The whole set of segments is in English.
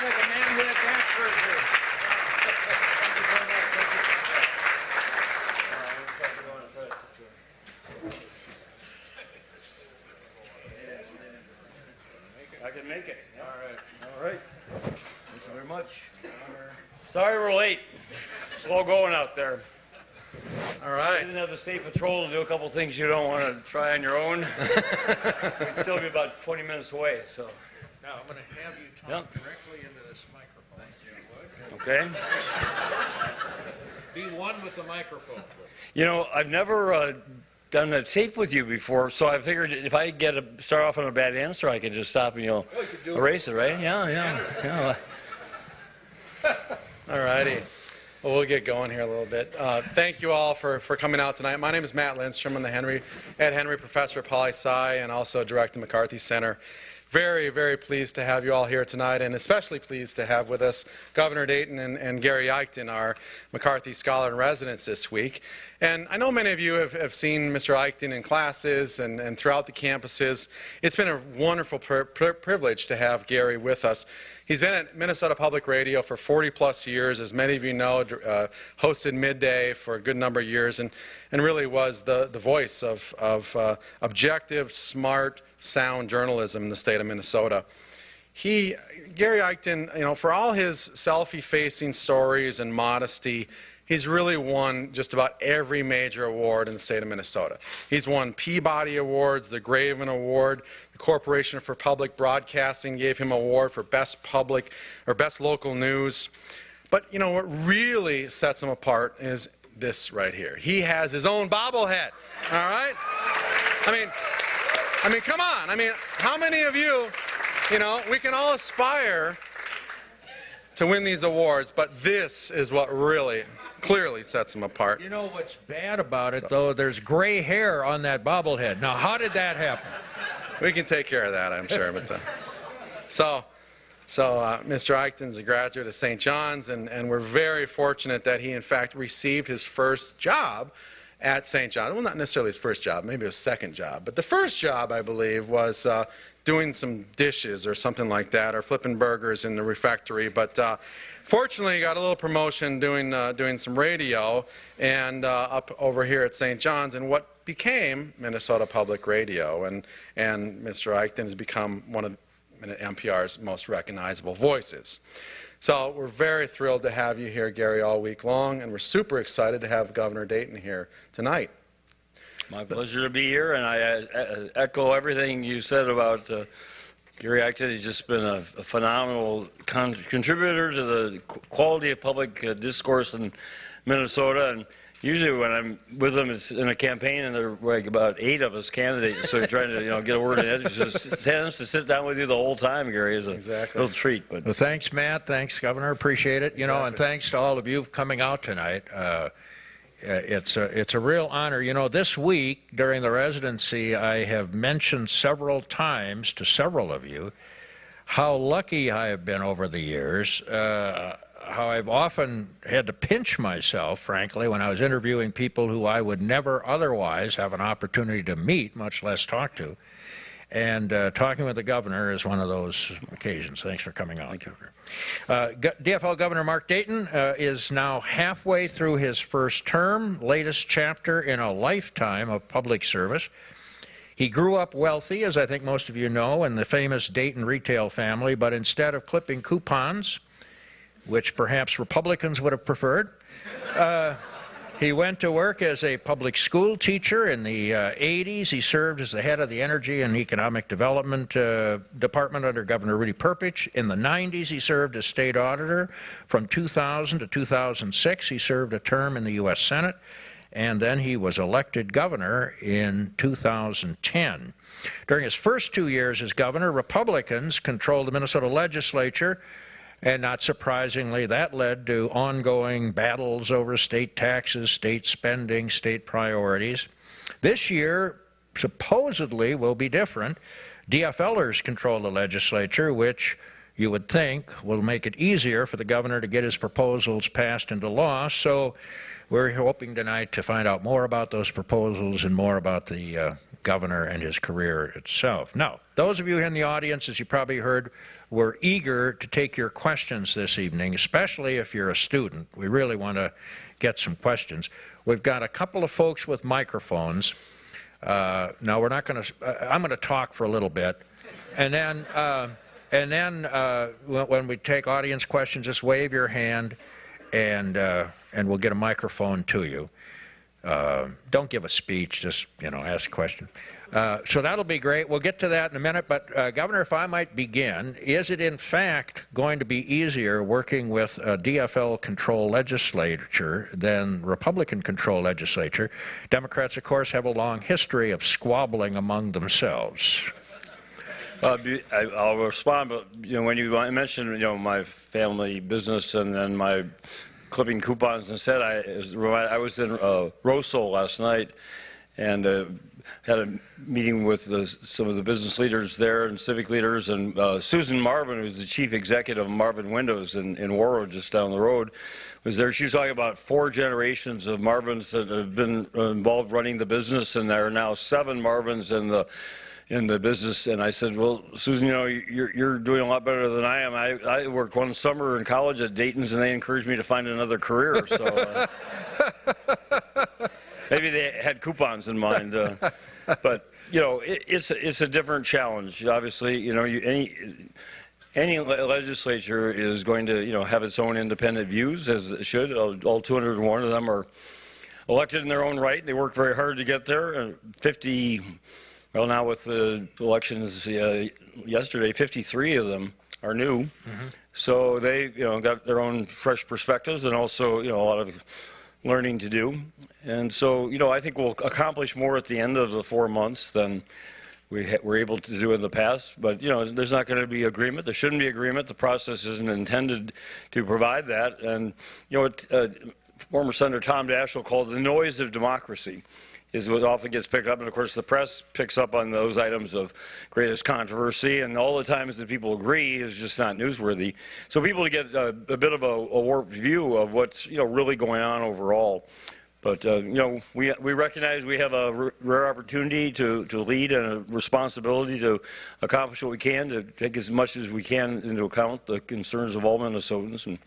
like a man who had back surgery. I can make it. Yeah. All right. Thank you very much. Sorry we're late. Slow going out there. All right. I didn't have the state patrol to do a couple things you don't want to try on your own. We'd still be about 20 minutes away, so. Now, I'm going to have you talk directly into this microphone. Okay. Be one with the microphone. You know, I've never done a tape with you before, so I figured if I start off on a bad answer, I can just stop and you'll erase it, right? Yeah. All righty. Well, we'll get going here a little bit. Thank you all for coming out tonight. My name is Matt Lindstrom. I'm the Ed Henry Professor at Poli-Sci and also direct the McCarthy Center. Very, very pleased to have you all here tonight, and especially pleased to have with us Governor Dayton and Gary Eichten, our McCarthy Scholar in Residence this week. And I know many of you have seen Mr. Eichten in classes and throughout the campuses. It's been a wonderful privilege to have Gary with us. He's been at Minnesota Public Radio for 40-plus years, as many of you know, hosted Midday for a good number of years, and really was the voice of objective, smart, sound journalism in the state of Minnesota. Gary Eichten, you know, for all his selfie-facing stories and modesty, he's really won just about every major award in the state of Minnesota. He's won Peabody Awards, the Graven Award. The Corporation for Public Broadcasting gave him an award for Best Public or Best Local News. But, you know, what really sets him apart is this right here. He has his own bobblehead, all right? I mean, come on. I mean, how many of you, you know, we can all aspire to win these awards, but this is what really clearly sets him apart. You know what's bad about it, though? There's gray hair on that bobblehead. Now, how did that happen? We can take care of that, I'm sure. But Mr. Eichten's a graduate of St. John's, and we're very fortunate that he, in fact, received his first job at St. John's. Well, not necessarily his first job, maybe his second job. But the first job, I believe, was doing some dishes or something like that, or flipping burgers in the refectory. But fortunately, he got a little promotion doing some radio and up over here at St. John's, and what became Minnesota Public Radio. And Mr. Eichten has become one of NPR's most recognizable voices. So we're very thrilled to have you here, Gary, all week long, and we're super excited to have Governor Dayton here tonight. My pleasure to be here, and I echo everything you said about Gary Eichten. He's just been a phenomenal contributor to the quality of public discourse in Minnesota. And usually when I'm with him, it's in a campaign, and there are like about 8 of us candidates, so you're trying to get a word in. It just tends to sit down with you the whole time, Gary. Is a little treat. But well, thanks, Matt. Thanks, Governor. Appreciate it. You know, and thanks to all of you coming out tonight. It's a real honor. You know, this week during the residency, I have mentioned several times to several of you how lucky I have been over the years. How I've often had to pinch myself, frankly, when I was interviewing people who I would never otherwise have an opportunity to meet, much less talk to. And talking with the governor is one of those occasions. Thanks for coming on, Governor. DFL Governor Mark Dayton is now halfway through his first term, latest chapter in a lifetime of public service. He grew up wealthy, as I think most of you know, in the famous Dayton retail family, but instead of clipping coupons, which perhaps Republicans would have preferred, he went to work as a public school teacher in the 80s. He served as the head of the Energy and Economic Development Department under Governor Rudy Perpich. In the 90s, he served as state auditor. From 2000 to 2006, he served a term in the U.S. Senate, and then he was elected governor in 2010. During his first 2 years as governor, Republicans controlled the Minnesota Legislature, and not surprisingly, that led to ongoing battles over state taxes, state spending, state priorities. This year, supposedly, will be different. DFLers control the legislature, which you would think will make it easier for the governor to get his proposals passed into law. So we're hoping tonight to find out more about those proposals and more about the governor and his career itself. Now, those of you in the audience, as you probably heard, we're eager to take your questions this evening, especially if you're a student. We really want to get some questions. We've got a couple of folks with microphones. Now, we're not going to, I'm going to talk for a little bit, and then when we take audience questions, just wave your hand, and we'll get a microphone to you. Don't give a speech, just, ask a question. So that'll be great. We'll get to that in a minute. But, Governor, if I might begin, is it in fact going to be easier working with a DFL-controlled legislature than Republican-controlled legislature? Democrats, of course, have a long history of squabbling among themselves. I'll respond, but when you mentioned my family business and then my clipping coupons instead, I was in Rosso last night and had a meeting with some of the business leaders there and civic leaders, and Susan Marvin, who's the chief executive of Marvin Windows in Warroad, just down the road, was there. She was talking about 4 generations of Marvins that have been involved running the business, and there are now 7 Marvins in the business. And I said, well, Susan, you're doing a lot better than I am. I worked one summer in college at Dayton's, and they encouraged me to find another career. So maybe they had coupons in mind. But it's a different challenge. Obviously, any legislature is going to have its own independent views, as it should. All 201 of them are elected in their own right. They work very hard to get there. 50. Well, now with the elections yesterday, 53 of them are new. Mm-hmm. So they, got their own fresh perspectives and also, a lot of learning to do. And so, I think we'll accomplish more at the end of the 4 months than we were able to do in the past. But, there's not going to be agreement. There shouldn't be agreement. The process isn't intended to provide that. And, former Senator Tom Daschle called it the noise of democracy is what often gets picked up. And, of course, the press picks up on those items of greatest controversy. And all the times that people agree is just not newsworthy. So people get a bit of a warped view of what's, really going on overall. But, we recognize we have a rare opportunity to lead and a responsibility to accomplish what we can, to take as much as we can into account the concerns of all Minnesotans and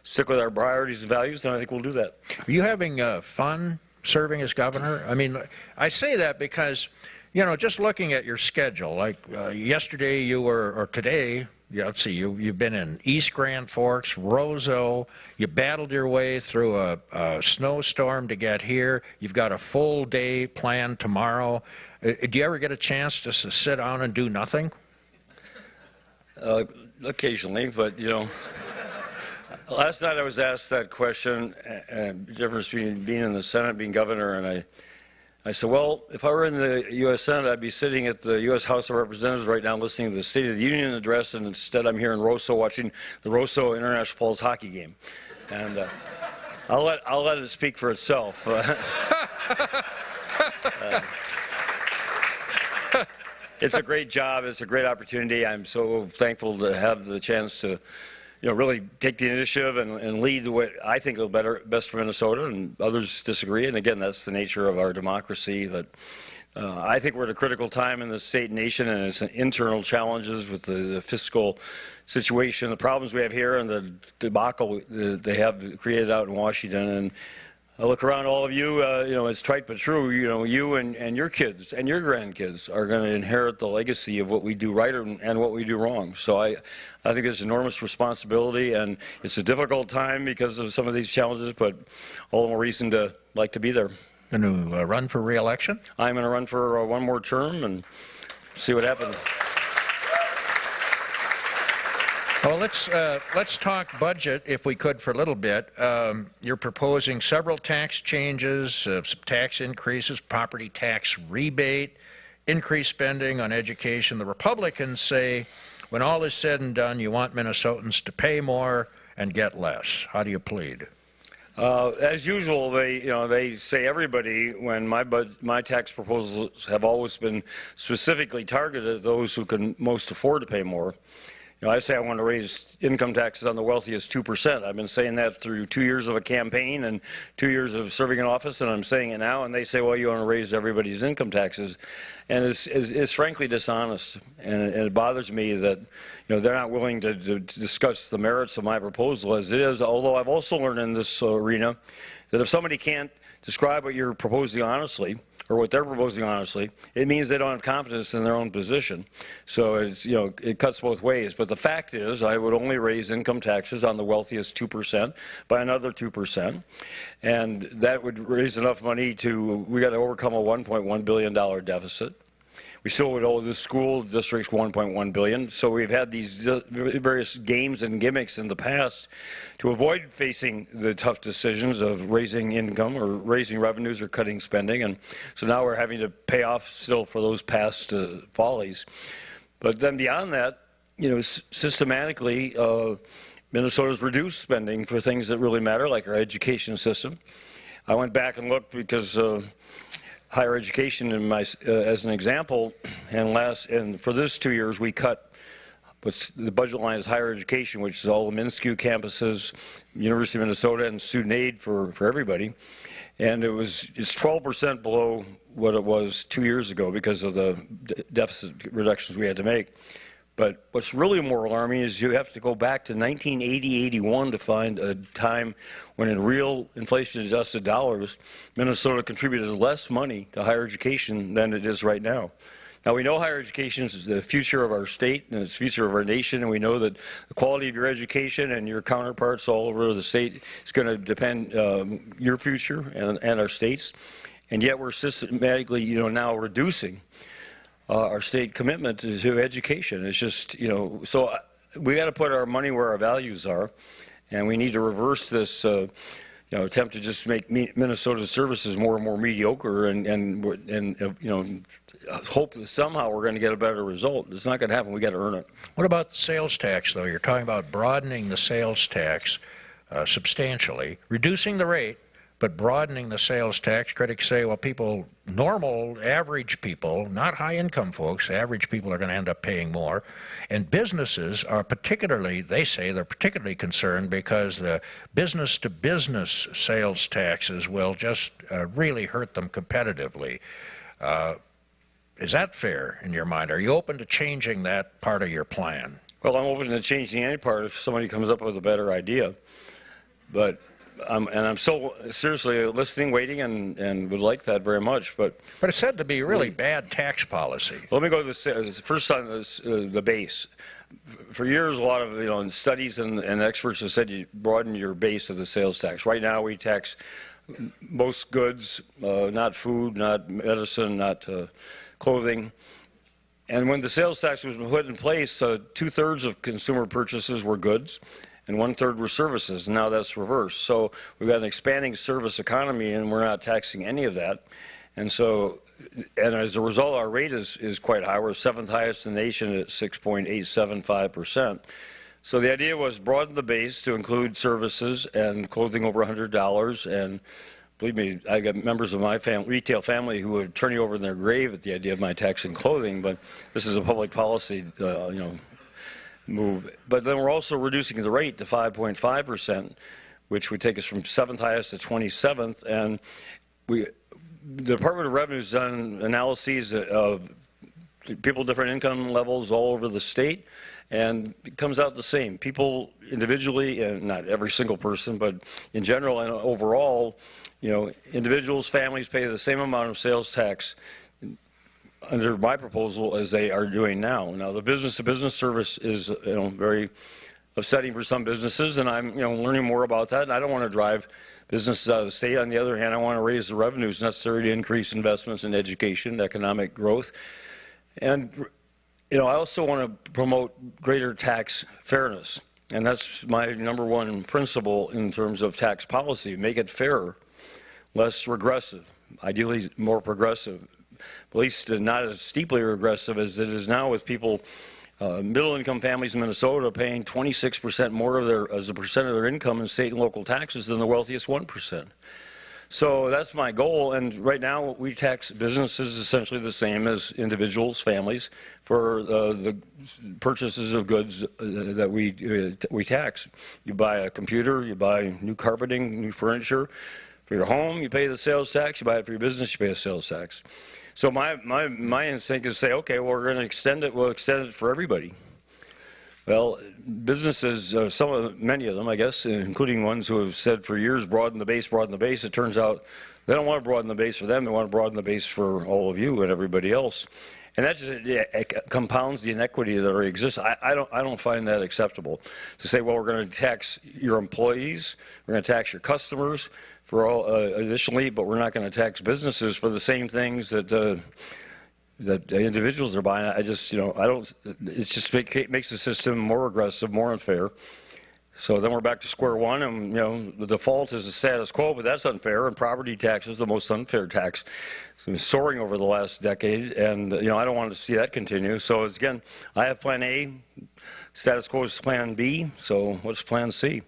stick with our priorities and values, and I think we'll do that. Are you having fun serving as governor? I mean, I say that because, just looking at your schedule, like yesterday or today, let's see, you've been in East Grand Forks, Roseau, you battled your way through a snowstorm to get here, you've got a full day planned tomorrow. Do you ever get a chance just to sit down and do nothing? Occasionally, but, last night I was asked that question, the difference between being in the Senate, being governor, and I said, well, if I were in the U.S. Senate, I'd be sitting at the U.S. House of Representatives right now listening to the State of the Union address, and instead I'm here in Roseau watching the Roseau International Falls hockey game. And I'll let it speak for itself. It's a great job. It's a great opportunity. I'm so thankful to have the chance to really take the initiative and lead the way I think will best for Minnesota, and others disagree. And again, that's the nature of our democracy. But I think we're at a critical time in the state and nation, and it's internal challenges with the fiscal situation, the problems we have here, and the debacle that they have created out in Washington. And I look around all of you, it's trite but true, you and your kids and your grandkids are going to inherit the legacy of what we do right and what we do wrong. So I think there's enormous responsibility, and it's a difficult time because of some of these challenges, but all the more reason to like to be there. Going to run for re-election? I'm going to run for one more term and see what happens. Well, let's talk budget, if we could, for a little bit. You're proposing several tax changes, some tax increases, property tax rebate, increased spending on education. The Republicans say, when all is said and done, you want Minnesotans to pay more and get less. How do you plead? As usual, they say everybody, when my tax proposals have always been specifically targeted at those who can most afford to pay more. I say I want to raise income taxes on the wealthiest 2%. I've been saying that through 2 years of a campaign and 2 years of serving in office, and I'm saying it now. And they say, well, you want to raise everybody's income taxes. And it's frankly dishonest. And it bothers me that they're not willing to discuss the merits of my proposal as it is, although I've also learned in this arena that if somebody can't describe what you're proposing honestly, or what they're proposing honestly, it means they don't have confidence in their own position. So it's, it cuts both ways. But the fact is, I would only raise income taxes on the wealthiest 2% by another 2%. And that would raise enough money we got to overcome a $1.1 billion deficit. We still would owe the school districts $1.1 billion. So we've had these various games and gimmicks in the past to avoid facing the tough decisions of raising income or raising revenues or cutting spending. And so now we're having to pay off still for those past follies. But then beyond that, systematically, Minnesota's reduced spending for things that really matter, like our education system. I went back and looked because higher education as an example, and for this 2 years we cut the budget line is higher education, which is all the MnSCU campuses, University of Minnesota, and student aid for everybody, and it's 12% below what it was 2 years ago because of the deficit reductions we had to make. But what's really more alarming is you have to go back to 1980-81 to find a time when in real inflation-adjusted dollars, Minnesota contributed less money to higher education than it is right now. Now, we know higher education is the future of our state and it's the future of our nation, and we know that the quality of your education and your counterparts all over the state is going to depend your future and our state's. And yet we're systematically, now reducing our state commitment to education. It's just, so we got to put our money where our values are, and we need to reverse this, attempt to just make Minnesota's services more and more mediocre, and hope that somehow we're going to get a better result. It's not going to happen. We got to earn it. What about sales tax, though? You're talking about broadening the sales tax substantially, reducing the rate, but broadening the sales tax. Critics say, well, people, normal, average people, not high-income folks, average people are going to end up paying more. And businesses are particularly, they say they're particularly concerned because the business-to-business sales taxes will just really hurt them competitively. Is that fair in your mind? Are you open to changing that part of your plan? Well, I'm open to changing any part if somebody comes up with a better idea. But I'm so seriously listening, waiting, and would like that very much. But it's said to be really bad tax policy. Let me go to the first on the base. For years, a lot of studies and experts have said you broaden your base of the sales tax. Right now, we tax most goods, not food, not medicine, not clothing. And when the sales tax was put in place, 2/3 of consumer purchases were goods, and 1/3 were services. Now that's reversed. So we've got an expanding service economy, and we're not taxing any of that. And as a result, our rate is quite high. We're 7th highest in the nation at 6.875%. So the idea was broaden the base to include services and clothing over $100. And believe me, I got members of my retail family who would turn you over in their grave at the idea of my taxing clothing. But this is a public policy, move. But then we're also reducing the rate to 5.5%, which would take us from 7th highest to 27th. And the Department of Revenue has done analyses of people different income levels all over the state, and it comes out the same. People individually, and not every single person, but in general and overall, individuals, families pay the same amount of sales tax under my proposal as they are doing now. Now, the business-to-business service is very upsetting for some businesses, and I'm learning more about that. And I don't want to drive businesses out of the state. On the other hand, I want to raise the revenues necessary to increase investments in education, economic growth, and I also want to promote greater tax fairness, and that's my #1 principle in terms of tax policy: make it fairer, less regressive, ideally more progressive. At least not as steeply regressive as it is now, with people, middle-income families in Minnesota paying 26% more as a percent of their income in state and local taxes than the wealthiest 1%. So that's my goal, and right now we tax businesses essentially the same as individuals, families, for the purchases of goods that we tax. You buy a computer, you buy new carpeting, new furniture. For your home, you pay the sales tax. You buy it for your business, you pay a sales tax. So my instinct is to say, okay, well, we're going to extend it. We'll extend it for everybody. Well, businesses, many of them, I guess, including ones who have said for years, broaden the base, broaden the base. It turns out they don't want to broaden the base for them. They want to broaden the base for all of you and everybody else. And that just compounds the inequity that already exists. I don't find that acceptable to say, well, we're going to tax your employees, we're going to tax your customers for all additionally, but we're not going to tax businesses for the same things that individuals are buying. I just, it just makes the system more aggressive, more unfair. So then we're back to square one, and, the default is the status quo, but that's unfair, and property tax is the most unfair tax. It's been soaring over the last decade, and, I don't want to see that continue. So, again, I have plan A, status quo is plan B, so what's plan C?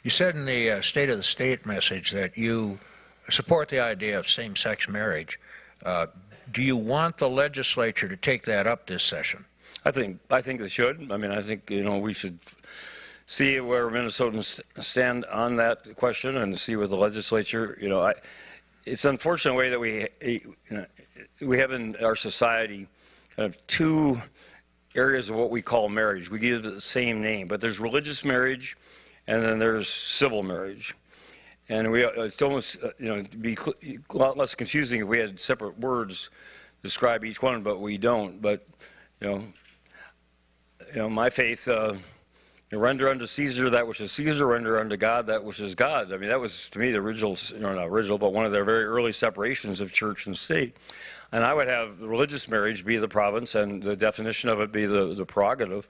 You said in the State of the State message that you support the idea of same-sex marriage. Do you want the legislature to take that up this session? I think they should. I mean, I think, we should see where Minnesotans stand on that question and see where the legislature, it's an unfortunate way that we have in our society kind of two areas of what we call marriage. We give it the same name, but there's religious marriage and then there's civil marriage. And it's almost, it'd be a lot less confusing if we had separate words to describe each one, but we don't. But, my faith, render unto Caesar that which is Caesar, render unto God that which is God. I mean, that was, to me, the original, not original, but one of their very early separations of church and state. And I would have religious marriage be the province and the definition of it be the prerogative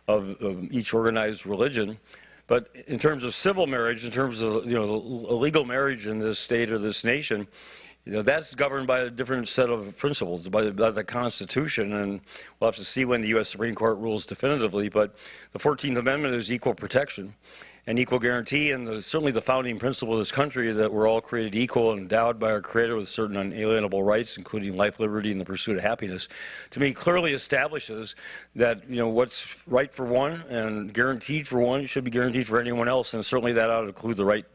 of each organized religion. But in terms of civil marriage, in terms of the legal marriage in this state or this nation, that's governed by a different set of principles, by the Constitution, and we'll have to see when the U.S. Supreme Court rules definitively. But the 14th Amendment is equal protection and equal guarantee, and certainly the founding principle of this country that we're all created equal and endowed by our Creator with certain unalienable rights, including life, liberty, and the pursuit of happiness, to me clearly establishes that what's right for one and guaranteed for one should be guaranteed for anyone else, and certainly that ought to include the right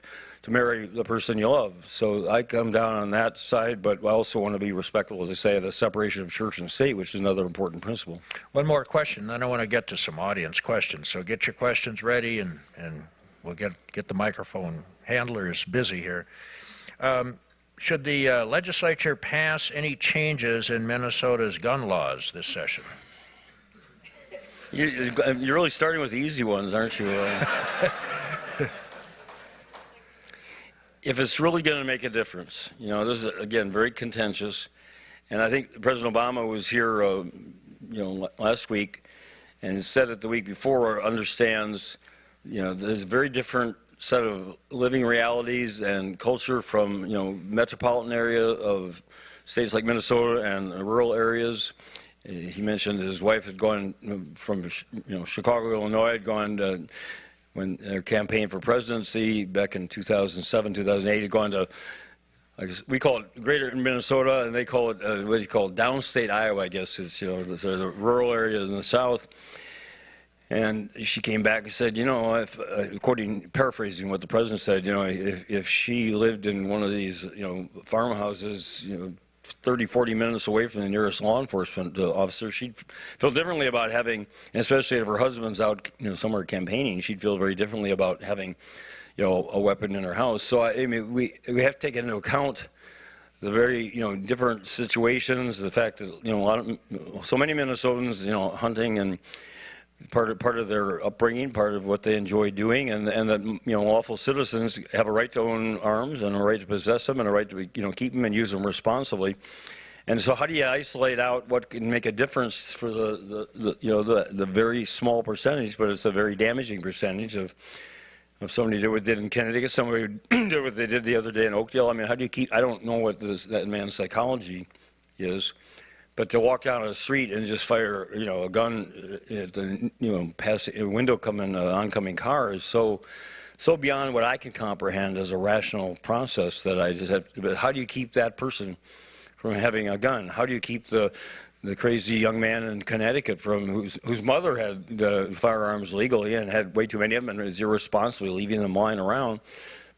to marry the person you love. So I come down on that side, but I also want to be respectful, as I say, of the separation of church and state, which is another important principle. One more question, then I want to get to some audience questions. So get your questions ready, and we'll get the microphone handlers busy here. Should the legislature pass any changes in Minnesota's gun laws this session? You're really starting with the easy ones, aren't you? If it's really going to make a difference, this is, again, very contentious. And I think President Obama was here, last week and said it the week before, understands, there's a very different set of living realities and culture from, metropolitan area of states like Minnesota and rural areas. He mentioned his wife had gone from, Chicago, Illinois, had gone to, when their campaign for presidency back in 2007, 2008, had gone to, we call it greater Minnesota, and they call it, what do you call it, downstate Iowa, I guess. It's, the rural area in the south. And she came back and said, paraphrasing what the president said, if she lived in one of these, farmhouses, 30, 40 minutes away from the nearest law enforcement officer, she'd feel differently about having, and especially if her husband's out, somewhere campaigning, she'd feel very differently about having, a weapon in her house. So, we have to take into account the very, different situations, the fact that, so many Minnesotans, hunting and part of their upbringing, part of what they enjoy doing, and that lawful citizens have a right to own arms and a right to possess them and a right to keep them and use them responsibly. And so, how do you isolate out what can make a difference for the very small percentage, but it's a very damaging percentage of somebody did what they did in Connecticut, somebody did what they did the other day in Oakdale? I mean, how do you keep? I don't know what that man's psychology is. But to walk down the street and just fire, a gun at the, past a window coming, oncoming car is so so beyond what I can comprehend as a rational process that I just have. But how do you keep that person from having a gun? How do you keep the crazy young man in Connecticut from whose mother had firearms legally and had way too many of them and was irresponsibly leaving them lying around?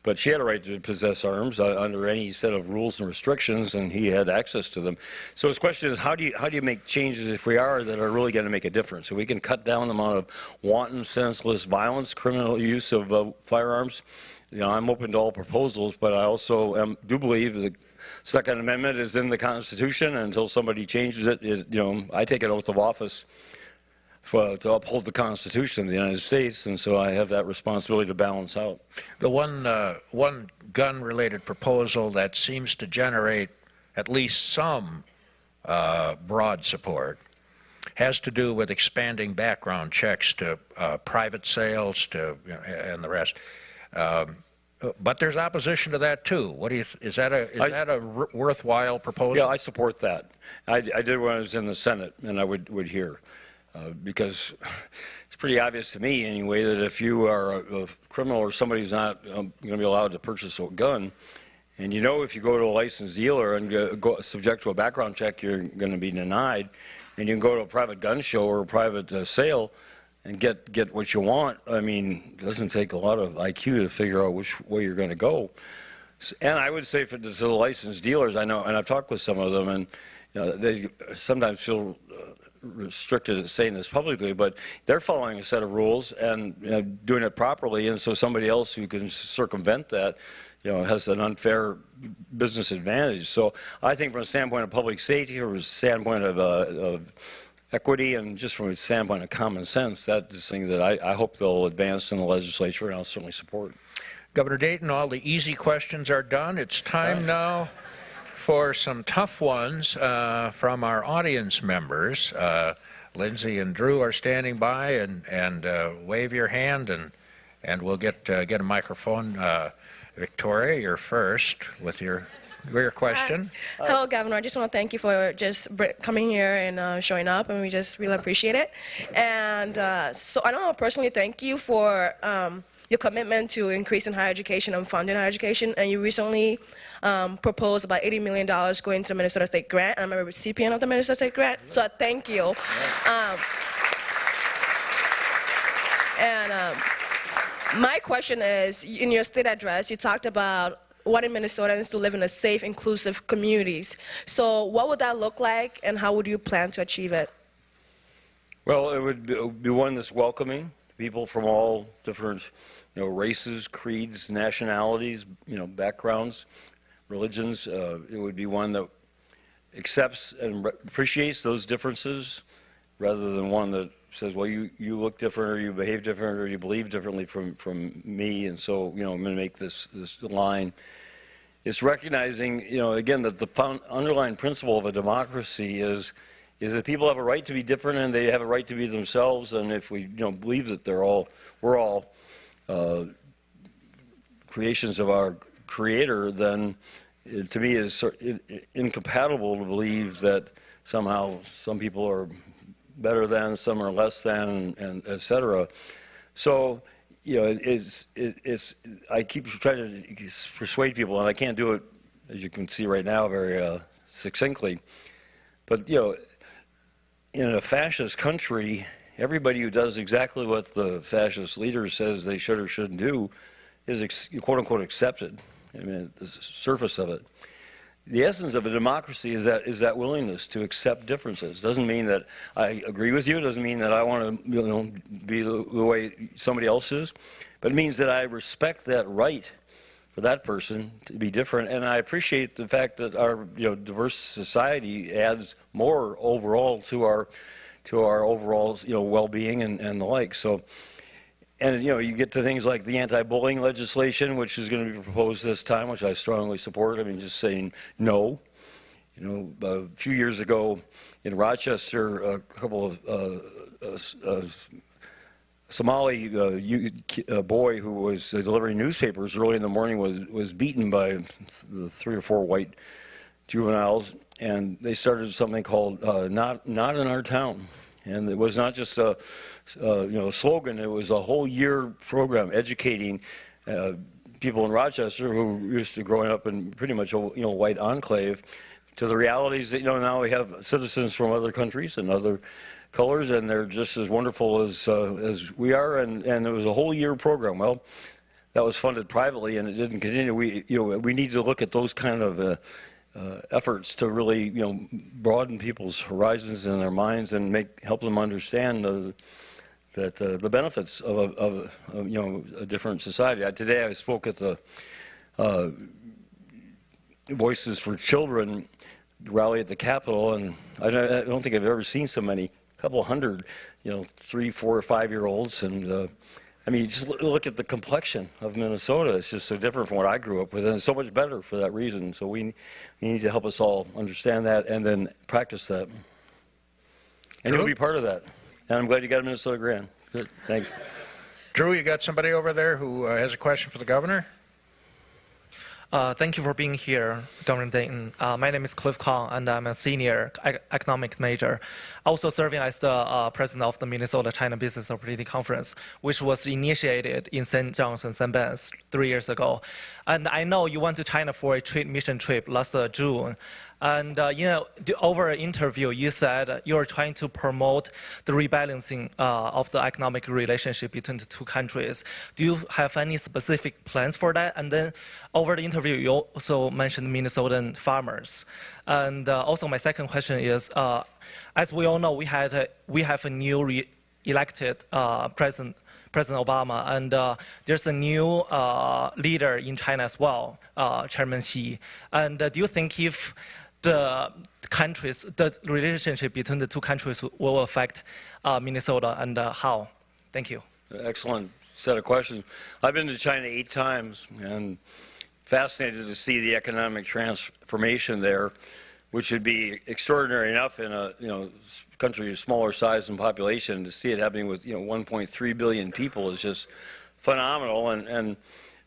But she had a right to possess arms under any set of rules and restrictions, and he had access to them. So his question is, how do you make changes, if we are, that are really going to make a difference? So we can cut down the amount of wanton, senseless violence, criminal use of firearms. You know, I'm open to all proposals, but I also do believe the Second Amendment is in the Constitution, and until somebody changes it, you know, I take an oath of office to uphold the Constitution of the United States, and so I have that responsibility to balance out. The one gun-related proposal that seems to generate at least some broad support has to do with expanding background checks to private sales and the rest. But there's opposition to that too. What do you? Is that a worthwhile proposal? Yeah, I support that. I did when I was in the Senate, and I would hear. Because it's pretty obvious to me, anyway, that if you are a criminal or somebody who's not going to be allowed to purchase a gun, and you know if you go to a licensed dealer and go subject to a background check, you're going to be denied, and you can go to a private gun show or a private sale and get what you want. I mean, it doesn't take a lot of IQ to figure out which way you're going to go. And I would say to the licensed dealers, I know, and I've talked with some of them, and you know, they sometimes feel restricted at saying this publicly, but they're following a set of rules and doing it properly, and so somebody else who can circumvent that, you know, has an unfair business advantage. So I think from a standpoint of public safety, from a standpoint of equity, and just from a standpoint of common sense, that is something that I hope they'll advance in the legislature, and I'll certainly support. Governor Dayton, all the easy questions are done. It's time now for some tough ones from our audience members. Lindsay and Drew are standing by, and wave your hand, and we'll get a microphone. Victoria, you're first with your question. Hello, Governor. I just want to thank you for just coming here and showing up, and we just really appreciate it. And so I want to personally thank you for your commitment to increasing higher education and funding higher education, and you recently proposed about $80 million going to the Minnesota State Grant. I'm a recipient of the Minnesota State Grant, so thank you. My question is, in your state address, you talked about wanting Minnesotans to live in a safe, inclusive communities. So what would that look like, and how would you plan to achieve it? Well, it would be one that's welcoming people from all different, you know, races, creeds, nationalities, you know, backgrounds, religions. It would be one that accepts and appreciates those differences, rather than one that says, well, you look different, or you behave different, or you believe differently from me, and so, you know, I'm going to make this line. It's recognizing, you know, again, that the underlying principle of a democracy is that people have a right to be different, and they have a right to be themselves. And if we, you know, believe that we're all creations of our Creator, then it, to me, is incompatible to believe that somehow some people are better than, some are less than, and et cetera. So, you know, I keep trying to persuade people, and I can't do it, as you can see right now, very succinctly. But, you know, in a fascist country, everybody who does exactly what the fascist leader says they should or shouldn't do is quote-unquote accepted. I mean, the surface of it. The essence of a democracy is that willingness to accept differences. Doesn't mean that I agree with you. It doesn't mean that I want to, you know, be the way somebody else is. But it means that I respect that right for that person to be different, and I appreciate the fact that our, you know, diverse society adds more overall to our overall, you know, well-being and the like. So. And, you know, you get to things like the anti-bullying legislation, which is going to be proposed this time, which I strongly support. I mean, just saying no. You know, a few years ago in Rochester, a couple of Somali boy who was delivering newspapers early in the morning was beaten by the 3 or 4 white juveniles, and they started something called Not in Our Town. And it was not just a slogan. It was a whole year program educating people in Rochester who used to growing up in pretty much a white enclave, to the realities that now we have citizens from other countries and other colors, and they're just as wonderful as we are. And it was a whole year program. Well, that was funded privately, and it didn't continue. We need to look at those kind of efforts to really broaden people's horizons and their minds and help them understand that the benefits of a different society. Today I spoke at the Voices for Children rally at the Capitol, and I don't think I've ever seen so many, a couple hundred, 3, 4, 5-year-olds, and I mean, just look at the complexion of Minnesota. It's just so different from what I grew up with, and it's so much better for that reason. So we need to help us all understand that and then practice that. And you'll be part of that. And I'm glad you got a Minnesota grant. Good, thanks. Drew, you got somebody over there who has a question for the governor? Thank you for being here, Governor Dayton. My name is Cliff Kong, and I'm a senior economics major, also serving as the president of the Minnesota China Business Opportunity Conference, which was initiated in St. John's and St. Ben's 3 years ago. And I know you went to China for a mission trip last June. And over an interview, you said you are trying to promote the rebalancing of the economic relationship between the two countries. Do you have any specific plans for that? And then over the interview, you also mentioned Minnesotan farmers. And also my second question is, as we all know, we have a new elected President Obama, and there's a new leader in China as well, Chairman Xi. And do you think if the relationship between the two countries will affect Minnesota, and how? Thank you. Excellent set of questions. I've been to China 8 times and fascinated to see the economic transformation there, which would be extraordinary enough in a country of smaller size and population. To see it happening with 1.3 billion people is just phenomenal. And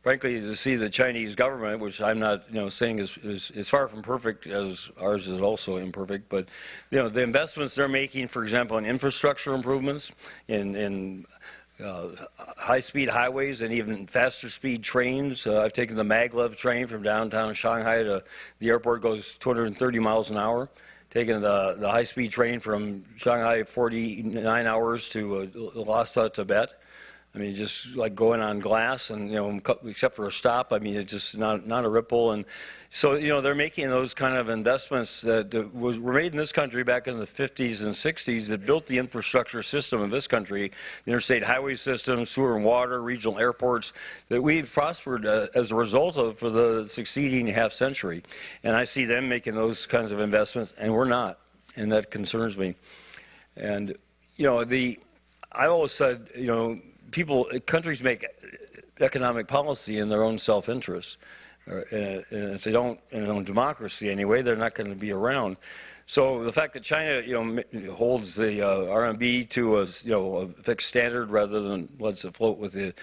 frankly, to see the Chinese government, which I'm not saying is far from perfect, as ours is also imperfect, but the investments they're making, for example, in infrastructure improvements, in high-speed highways and even faster speed trains. I've taken the maglev train from downtown Shanghai to the airport, goes 230 miles an hour. Taking the high-speed train from Shanghai 49 hours to Lhasa, Tibet. I mean, just like going on glass, and except for a stop, I mean, it's just not a ripple. And so they're making those kind of investments that were made in this country back in the 50s and 60s that built the infrastructure system of this country, the interstate highway system, sewer and water, regional airports, that we've prospered as a result of for the succeeding half century. And I see them making those kinds of investments, and we're not, and that concerns me. And I always said, countries make economic policy in their own self-interest. And if they don't, in their own democracy anyway, they're not going to be around. So the fact that China, holds the RMB to a fixed standard rather than lets it float with the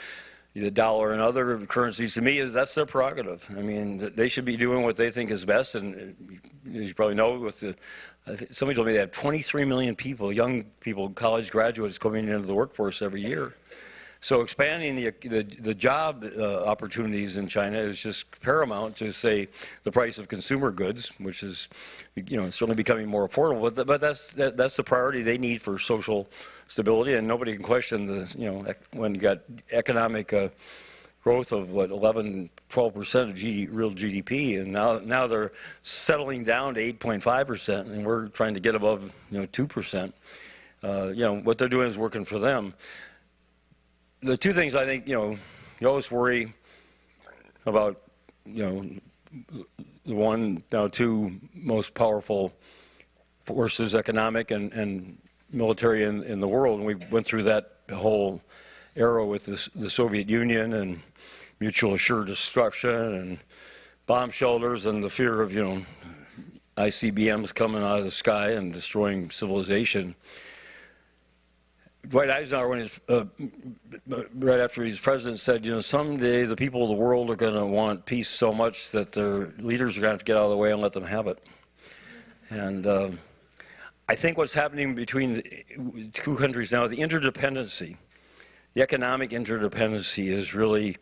dollar and other currencies, to me, that's their prerogative. I mean, they should be doing what they think is best. And as you probably know, somebody told me they have 23 million people, young people, college graduates coming into the workforce every year. So expanding the job opportunities in China is just paramount to, say, the price of consumer goods, which is, certainly becoming more affordable. But that's the priority they need for social stability, and nobody can question when you got economic growth of 11, 12% of real GDP, and now they're settling down to 8.5%, and we're trying to get above 2%. What they're doing is working for them. The two things I think, you always worry about, the two most powerful forces, economic and military in the world. And we went through that whole era with the Soviet Union and mutual assured destruction and bomb shelters and the fear of, ICBMs coming out of the sky and destroying civilization. Dwight Eisenhower, right after he was president, said, someday the people of the world are going to want peace so much that their leaders are going to have to get out of the way and let them have it. And I think what's happening between the two countries now, the interdependency, the economic interdependency is really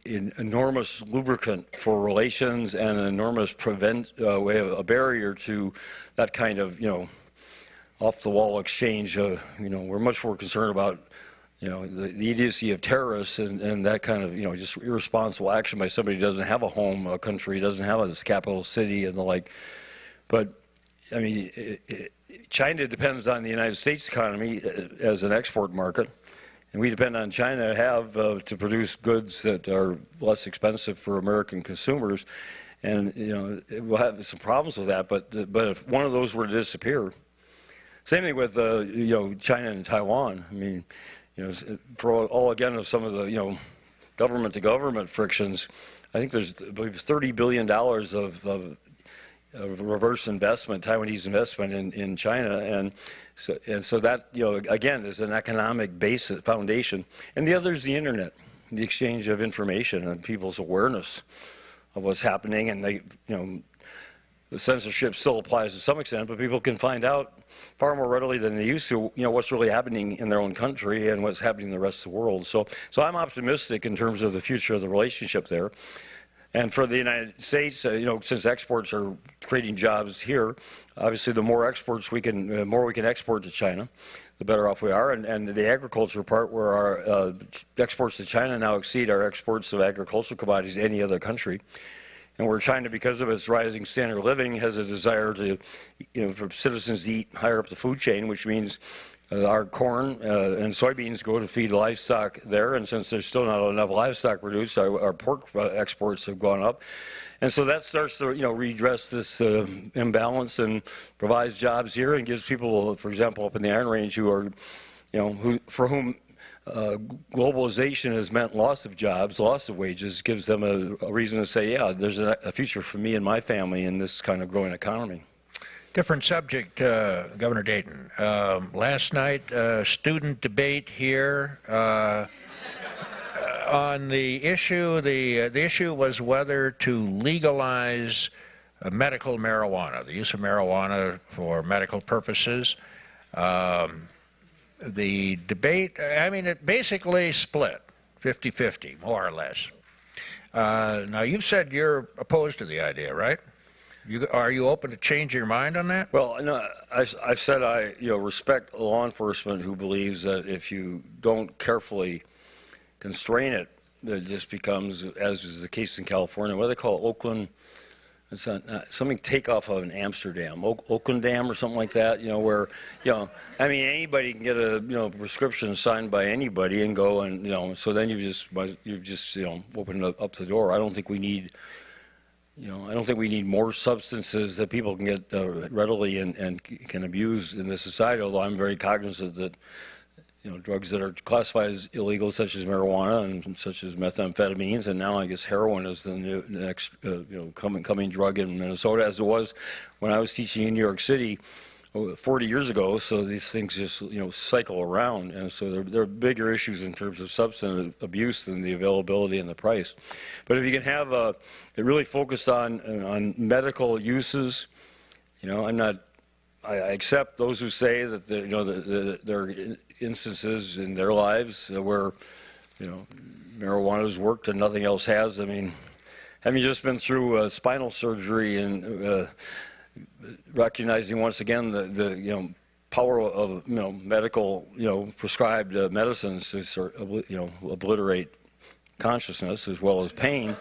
enormous lubricant for relations and an enormous a barrier to that kind of, off-the-wall exchange. We're much more concerned about, the idiocy of terrorists and that kind of, just irresponsible action by somebody who doesn't have a home, a country, doesn't have a capital city and the like. But, I mean, China depends on the United States economy as an export market. And we depend on China to produce goods that are less expensive for American consumers. And, we'll have some problems with that. But if one of those were to disappear, same thing with, China and Taiwan. I mean, for all again of some of the, government-to-government frictions, I think I believe $30 billion of reverse investment, Taiwanese investment in China, and so that again is an economic foundation. And the other is the internet, the exchange of information and people's awareness of what's happening. And the censorship still applies to some extent, but people can find out far more readily than they used to, what's really happening in their own country and what's happening in the rest of the world. So I'm optimistic in terms of the future of the relationship there. And for the United States, since exports are creating jobs here, obviously the more exports we can export to China, the better off we are. And the agriculture part, where our exports to China now exceed our exports of agricultural commodities to any other country. And where China, because of its rising standard of living, has a desire to, for citizens to eat higher up the food chain, which means our corn and soybeans go to feed livestock there, and since there's still not enough livestock produced, our pork exports have gone up. And so that starts to, redress this imbalance and provides jobs here and gives people, for example, up in the Iron Range who are, for whom globalization has meant loss of jobs, loss of wages, gives them a reason to say, yeah, there's a future for me and my family in this kind of growing economy. Different subject, Governor Dayton. Last night, student debate here on the issue. The issue was whether to legalize medical marijuana, the use of marijuana for medical purposes. The debate, it basically split, 50-50, more or less. Now, you've said you're opposed to the idea, right? Are you open to change your mind on that? Well, no, I've said I respect law enforcement who believes that if you don't carefully constrain it, it just becomes, as is the case in California, what do they call it, Oakland? It's something takeoff of an Amsterdam, Oakland Dam or something like that. Where anybody can get a prescription signed by anybody and go and so then you've just opened up the door. I don't think we need. I don't think we need more substances that people can get readily and can abuse in this society, although I'm very cognizant that, drugs that are classified as illegal, such as marijuana and such as methamphetamines, and now I guess heroin is the next, coming drug in Minnesota, as it was when I was teaching in New York City 40 years ago. So these things just, cycle around, and so there are bigger issues in terms of substance abuse than the availability and the price. But if you can have it really focused on medical uses, I accept those who say that there are instances in their lives where marijuana has worked and nothing else has. Having just been through spinal surgery and recognizing once again the power of medical prescribed medicines to sort of, obliterate consciousness as well as pain,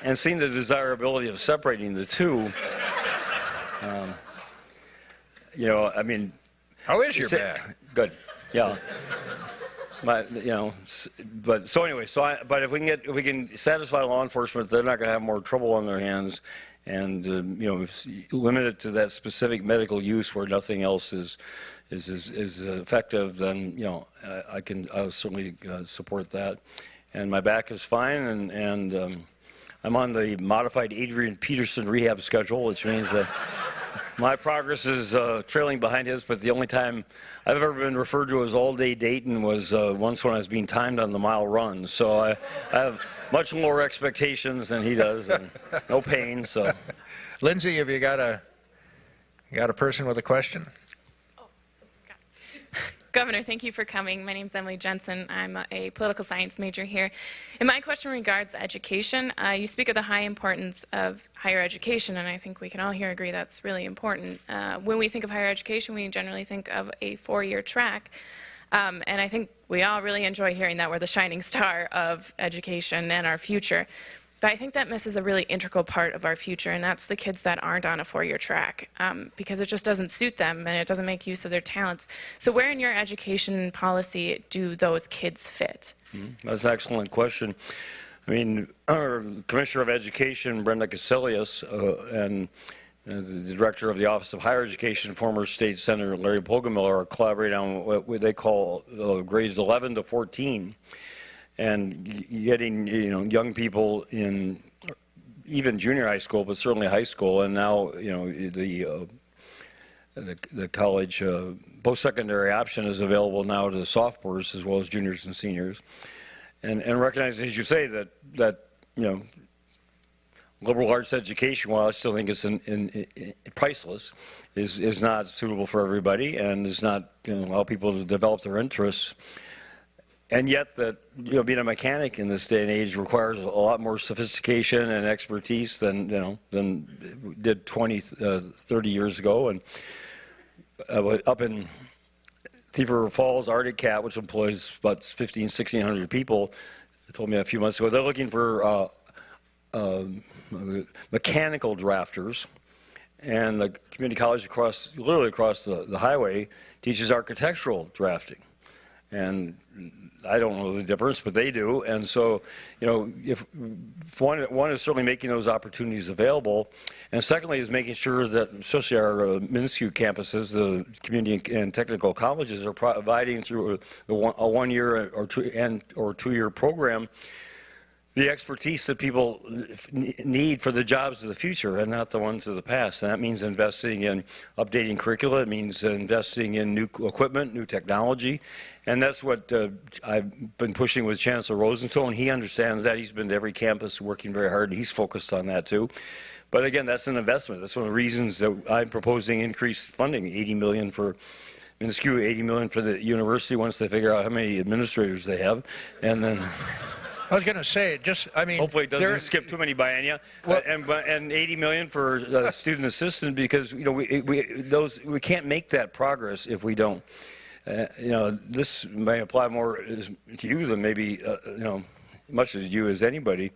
and seeing the desirability of separating the two. How is your back? Good, yeah. But but if we can satisfy law enforcement, they're not going to have more trouble on their hands, and limit it to that specific medical use where nothing else is effective. Then I'll certainly support that. And my back is fine, and I'm on the modified Adrian Peterson rehab schedule, which means that my progress is trailing behind his, but the only time I've ever been referred to as all-day Dayton was once when I was being timed on the mile run. So I have much lower expectations than he does, and no pain. So, Lindsay, have you got a person with a question? Governor, thank you for coming. My name is Emily Jensen. I'm a political science major here. And my question regards education. You speak of the high importance of higher education, and I think we can all here agree that's really important. When we think of higher education, we generally think of a 4-year track. And I think we all really enjoy hearing that we're the shining star of education and our future. But I think that misses a really integral part of our future, and that's the kids that aren't on a 4-year track, because it just doesn't suit them and it doesn't make use of their talents. So where in your education policy do those kids fit? That's an excellent question. I mean, our Commissioner of Education, Brenda Casilius, and the Director of the Office of Higher Education, former State Senator Larry Poggemiller, are collaborating on what they call grades 11 to 14. And getting young people in even junior high school, but certainly high school, and now the college post-secondary option is available now to the sophomores as well as juniors and seniors, and recognizing, as you say, that liberal arts education, while I still think it's priceless, is not suitable for everybody and is not allow people to develop their interests. And yet, that being a mechanic in this day and age requires a lot more sophistication and expertise than did 20, 30 years ago. And up in Thief River Falls, Arctic Cat, which employs about 1,600 people, told me a few months ago they're looking for mechanical drafters. And the community college literally across the highway teaches architectural drafting. And I don't know the difference, but they do. And so, if one is certainly making those opportunities available, and secondly is making sure that, especially our minuscule campuses, the community and technical colleges, are providing through a 1-year or 2-year program the expertise that people need for the jobs of the future and not the ones of the past. And that means investing in updating curricula. It means investing in new equipment, new technology. And that's what I've been pushing with Chancellor Rosenthal. He understands that. He's been to every campus working very hard. He's focused on that too. But again, that's an investment. That's one of the reasons that I'm proposing increased funding, $80 million for minuscule, $80 million for the university once they figure out how many administrators they have. And then I was going to say, hopefully it doesn't skip too many biennia, and $80 million for student assistant, because we can't make that progress if we don't. This may apply more to you than maybe much as you as anybody.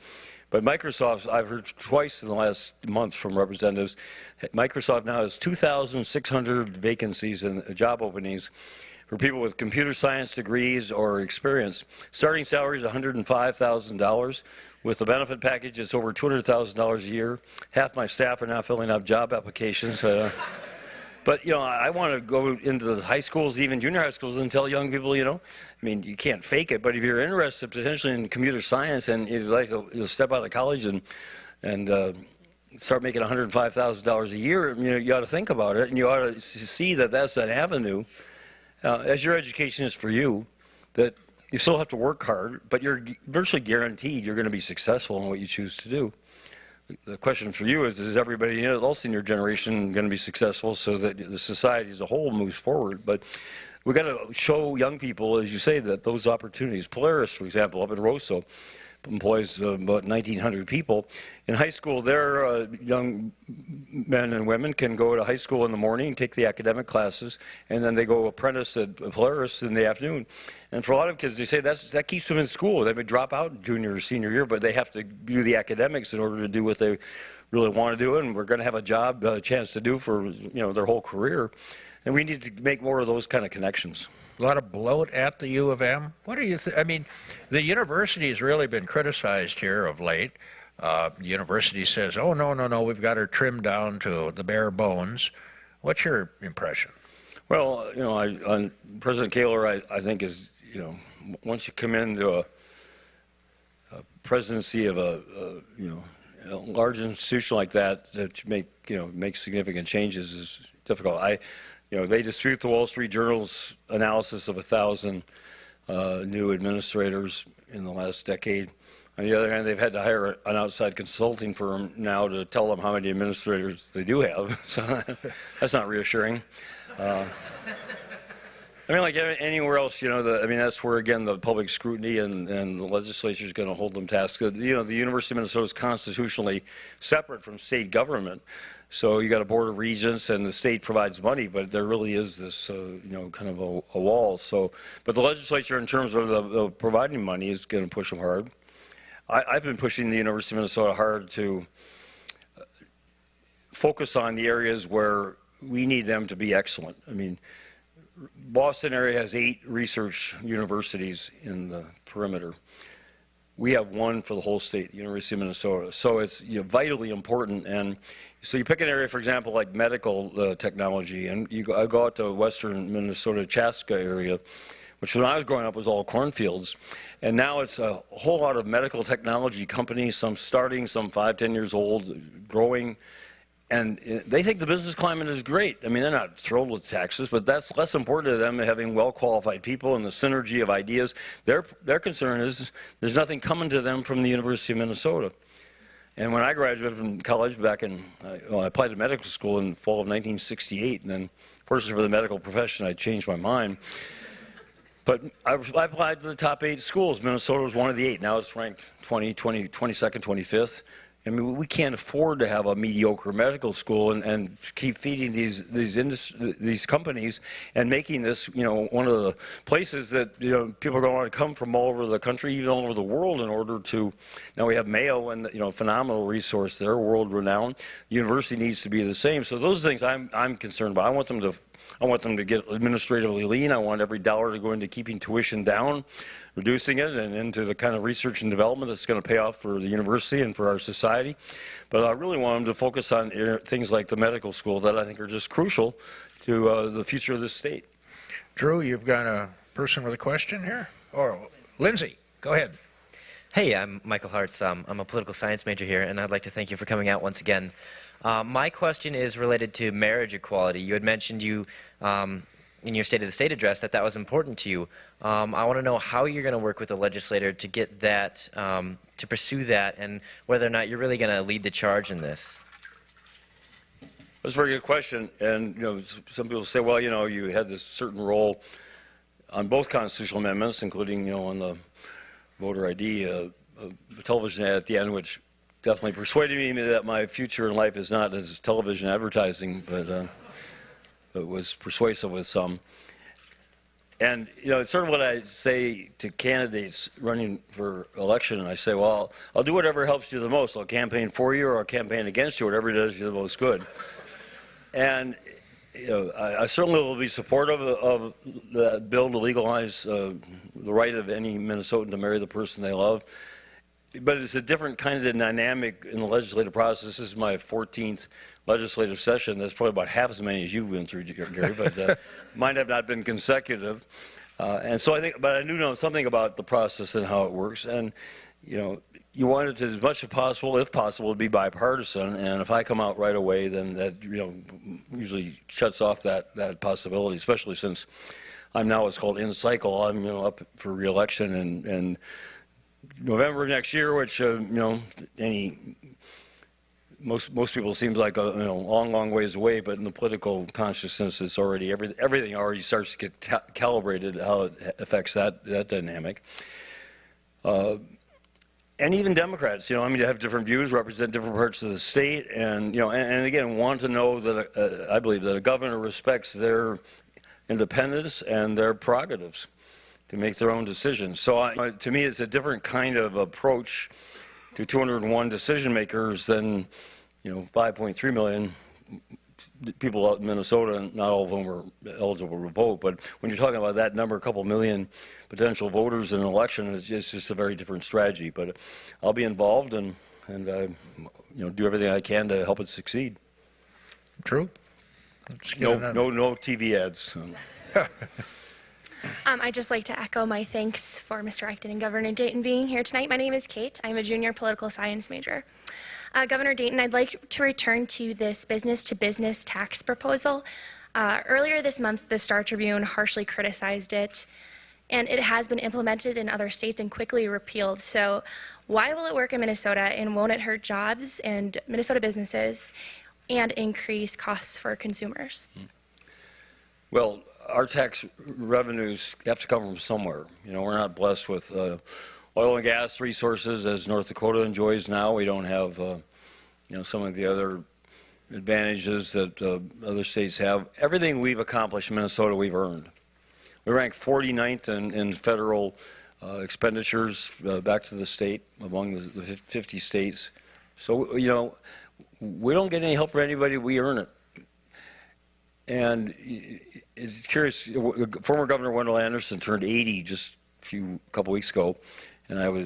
But Microsoft, I've heard twice in the last month from representatives, Microsoft now has 2,600 vacancies and job openings for people with computer science degrees or experience. Starting salary is $105,000. With the benefit package, it's over $200,000 a year. Half my staff are now filling out job applications. But, I want to go into the high schools, even junior high schools, and tell young people, I mean, you can't fake it, but if you're interested potentially in computer science and you'd like to step out of college and start making $105,000 a year, you ought to think about it, and you ought to see that that's an avenue. As your education is for you, that you still have to work hard, but you're virtually guaranteed you're going to be successful in what you choose to do. The question for you is everybody else in your generation going to be successful so that the society as a whole moves forward? But we've got to show young people, as you say, that those opportunities. Polaris, for example, up in Rosso, employs about 1,900 people. In high school, their young men and women can go to high school in the morning, take the academic classes, and then they go apprentice at Polaris in the afternoon. And for a lot of kids, they say that keeps them in school. They may drop out junior or senior year, but they have to do the academics in order to do what they really want to do, and we're going to have a chance to do for their whole career. And we need to make more of those kind of connections. A lot of bloat at the U of M. What do you think? I mean, the university has really been criticized here of late. The university says, oh, no, we've got her trimmed down to the bare bones. What's your impression? Well, President Kaler, I think is, once you come into a presidency of a large institution like that, to make significant changes is difficult. They dispute the Wall Street Journal's analysis of 1,000 new administrators in the last decade. On the other hand, they've had to hire an outside consulting firm now to tell them how many administrators they do have. So that's not reassuring. I mean, like anywhere else, I mean, that's where, again, the public scrutiny and the legislature is going to hold them task. The University of Minnesota is constitutionally separate from state government. So you got a board of regents and the state provides money, but there really is this, kind of a wall. So, but the legislature, in terms of the providing money, is going to push them hard. I've been pushing the University of Minnesota hard to focus on the areas where we need them to be excellent. I mean, Boston area has 8 research universities in the perimeter. We have 1 for the whole state, the University of Minnesota. So it's vitally important. And so you pick an area, for example, like medical technology, and I go out to western Minnesota, Chaska area, which when I was growing up was all cornfields. And now it's a whole lot of medical technology companies, some starting, some 5, 10 years old, growing. And they think the business climate is great. I mean, they're not thrilled with taxes, but that's less important to them, having well-qualified people and the synergy of ideas. Their concern is there's nothing coming to them from the University of Minnesota. And when I graduated from college back I applied to medical school in the fall of 1968, and then, fortunately for the medical profession, I changed my mind. But I applied to the top 8 schools. Minnesota was one of the 8. Now it's ranked 22nd, 25th. I mean, we can't afford to have a mediocre medical school and keep feeding these companies and making this, one of the places that, people are going to want to come from all over the country, even all over the world in order to, now we have Mayo and, phenomenal resource there, world renowned. The university needs to be the same. So those are things I'm concerned about. I want them to get administratively lean. I want every dollar to go into keeping tuition down, reducing it, and into the kind of research and development that's going to pay off for the university and for our society. But I really want them to focus on things like the medical school that I think are just crucial to the future of this state. Drew, you've got a person with a question here? Or Lindsay, go ahead. Hey, I'm Michael Hartz. I'm a political science major here, and I'd like to thank you for coming out once again. My question is related to marriage equality. You had mentioned in your State of the State address that was important to you. I want to know how you're going to work with the legislator to get that, to pursue that, and whether or not you're really going to lead the charge in this. That's a very good question. And, some people say, well, you had this certain role on both constitutional amendments, including, on the voter ID, television ad at the end, which definitely persuaded me that my future in life is not as television advertising, but it was persuasive with some. And, it's sort of what I say to candidates running for election. And I say, well, I'll do whatever helps you the most. I'll campaign for you or I'll campaign against you, whatever does you the most good. And, I certainly will be supportive of the bill to legalize the right of any Minnesotan to marry the person they love. But it's a different kind of dynamic in the legislative process. This is my 14th legislative session. That's probably about half as many as you've been through, Gary, but mine have not been consecutive. And so but I do know something about the process and how it works. And, you want it to, as much as possible, if possible, to be bipartisan. And if I come out right away, then that, usually shuts off that possibility, especially since I'm now what's called in cycle. I'm, up for re-election and November of next year, which most people seems like a long ways away, but in the political consciousness, it's already everything already starts to get calibrated how it affects that dynamic. And even Democrats, you have different views, represent different parts of the state, and and again want to know that I believe that a governor respects their independence and their prerogatives to make their own decisions. So to me, it's a different kind of approach to 201 decision makers than 5.3 million people out in Minnesota, and not all of them are eligible to vote. But when you're talking about that number, a couple million potential voters in an election, it's just a very different strategy. But I'll be involved and do everything I can to help it succeed. Drew? No TV ads. I'd just like to echo my thanks for Mr. Eichten and Governor Dayton being here tonight. My name is Kate. I'm a junior political science major. Governor Dayton, I'd like to return to this business-to-business tax proposal. Earlier this month, the Star Tribune harshly criticized it, and it has been implemented in other states and quickly repealed. So why will it work in Minnesota, and won't it hurt jobs and Minnesota businesses and increase costs for consumers? Well, our tax revenues have to come from somewhere. You know, we're not blessed with oil and gas resources as North Dakota enjoys now. We don't have, you know, some of the other advantages that other states have. Everything we've accomplished in Minnesota, we've earned. We rank 49th in federal expenditures back to the state among the 50 states. So, you know, we don't get any help from anybody. We earn it. And it's curious, former Governor Wendell Anderson turned 80 just a couple weeks ago, and I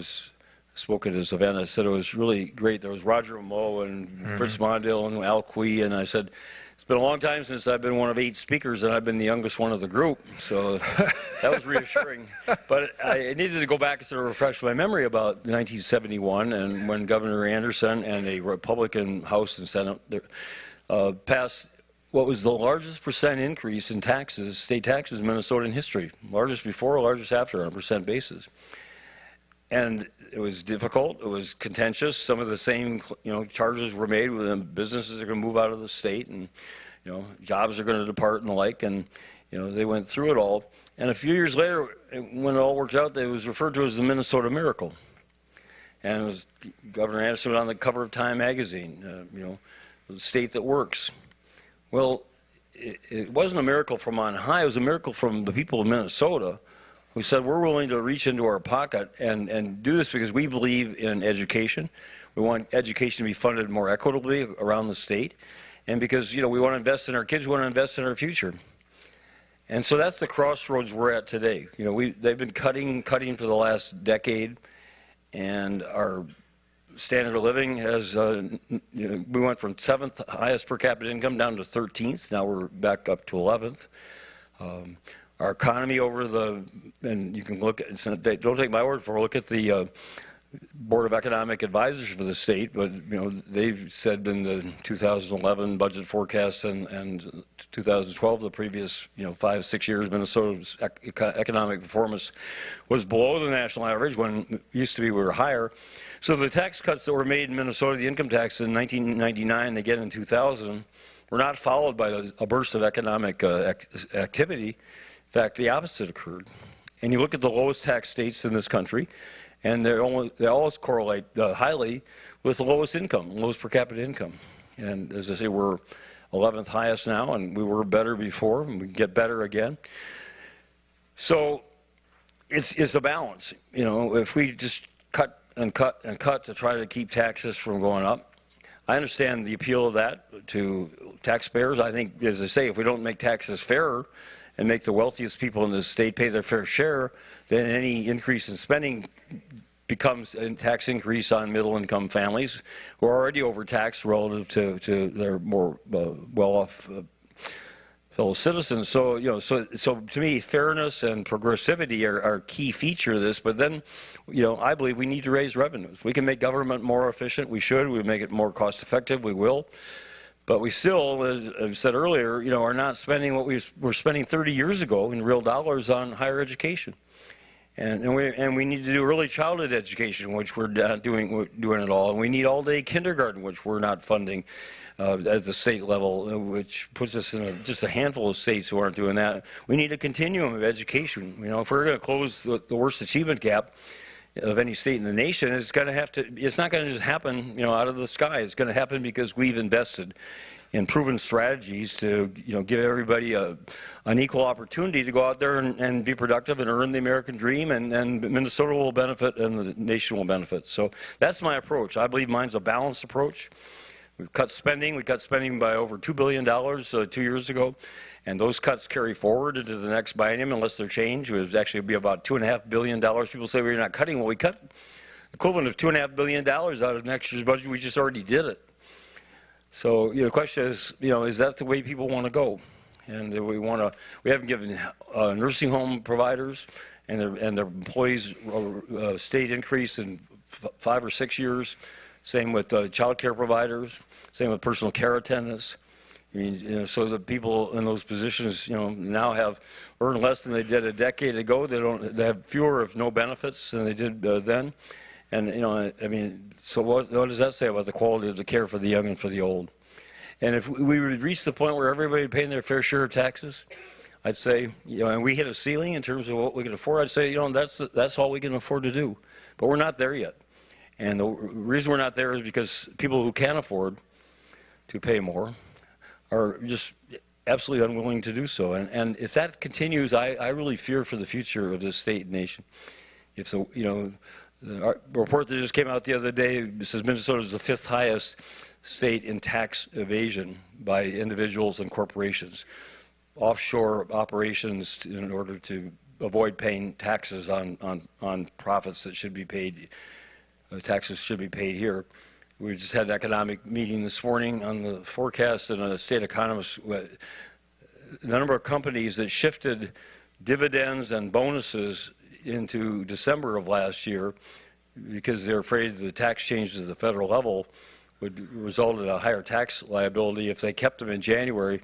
spoke at his event. I said it was really great. There was Roger Moe and Fritz Mondale and Al Quee, and I said, it's been a long time since I've been one of 8 speakers, and I've been the youngest one of the group. So that was reassuring. But I needed to go back and sort of refresh my memory about 1971 and when Governor Anderson and a Republican House and Senate passed what was the largest percent increase in taxes, state taxes in Minnesota in history. Largest before, largest after on a percent basis. And it was difficult. It was contentious. Some of the same, you know, charges were made when businesses are going to move out of the state, and, you know, jobs are going to depart and the like. And, you know, they went through it all. And a few years later, when it all worked out, it was referred to as the Minnesota Miracle. And it was Governor Anderson on the cover of Time magazine. You know, the state that works. Well, it wasn't a miracle from on high. It was a miracle from the people of Minnesota, who said, we're willing to reach into our pocket and do this because we believe in education. We want education to be funded more equitably around the state. And because, you know, we want to invest in our kids, we want to invest in our future. And so that's the crossroads we're at today. You know, they've been cutting for the last decade, and our standard of living has, you know, we went from 7th highest per capita income down to 13th. Now we're back up to 11th. Our economy and you can look at, don't take my word for it, look at the Board of Economic Advisors for the state, but, you know, they've said in the 2011 budget forecast and 2012, the previous, you know, 5-6 years, Minnesota's economic performance was below the national average when it used to be we were higher. So the tax cuts that were made in Minnesota, the income tax in 1999 and again in 2000, were not followed by a burst of economic activity. In fact, the opposite occurred. And you look at the lowest tax states in this country, and they always correlate highly with the lowest income, lowest per capita income. And as I say, we're 11th highest now, and we were better before, and we can get better again. So it's a balance. You know, if we just cut and cut and cut to try to keep taxes from going up, I understand the appeal of that to taxpayers. I think, as I say, if we don't make taxes fairer and make the wealthiest people in the state pay their fair share, then any increase in spending becomes a tax increase on middle-income families who are already overtaxed relative to their more well-off fellow citizens. So, you know, so to me, fairness and progressivity are key feature of this. But then, you know, I believe we need to raise revenues. We can make government more efficient. We should. We make it more cost-effective. We will. But we still, as I've said earlier, you know, are not spending what we were spending 30 years ago in real dollars on higher education. And we need to do early childhood education, which we're not doing it all. And we need all-day kindergarten, which we're not funding at the state level, which puts us in just a handful of states who aren't doing that. We need a continuum of education. You know, if we're going to close the worst achievement gap of any state in the nation, it's not going to just happen, you know, out of the sky. It's going to happen because we've invested in proven strategies to, you know, give everybody an equal opportunity to go out there and be productive and earn the American dream, and Minnesota will benefit and the nation will benefit. So that's my approach. I believe mine's a balanced approach. We've cut spending. We cut spending by over $2 billion 2 years ago, and those cuts carry forward into the next biennium unless they're changed. It would actually be about $2.5 billion. People say we're not cutting. Well, we cut equivalent of $2.5 billion out of next year's budget. We just already did it. So, you know, the question is, you know, is that the way people want to go? And we haven't given nursing home providers and their employees state increase in 5 or 6 years. Same with child care providers. Same with personal care attendants. I mean, you know, so the people in those positions, you know, now have earned less than they did a decade ago. They have fewer, if no, benefits than they did then. And, you know, I mean, so what does that say about the quality of the care for the young and for the old? And if we would reach the point where everybody paying their fair share of taxes, I'd say, and we hit a ceiling in terms of what we can afford. I'd say, that's all we can afford to do. But we're not there yet. And the reason we're not there is because people who can afford to pay more are just absolutely unwilling to do so. And if that continues, I really fear for the future of this state and nation. If the report that just came out the other day says Minnesota is the 5th highest state in tax evasion by individuals and corporations. Offshore operations in order to avoid paying taxes on profits that should be paid, taxes should be paid here. We just had an economic meeting this morning on the forecast, and a state economist, the number of companies that shifted dividends and bonuses into December of last year because they're afraid the tax changes at the federal level would result in a higher tax liability if they kept them in January.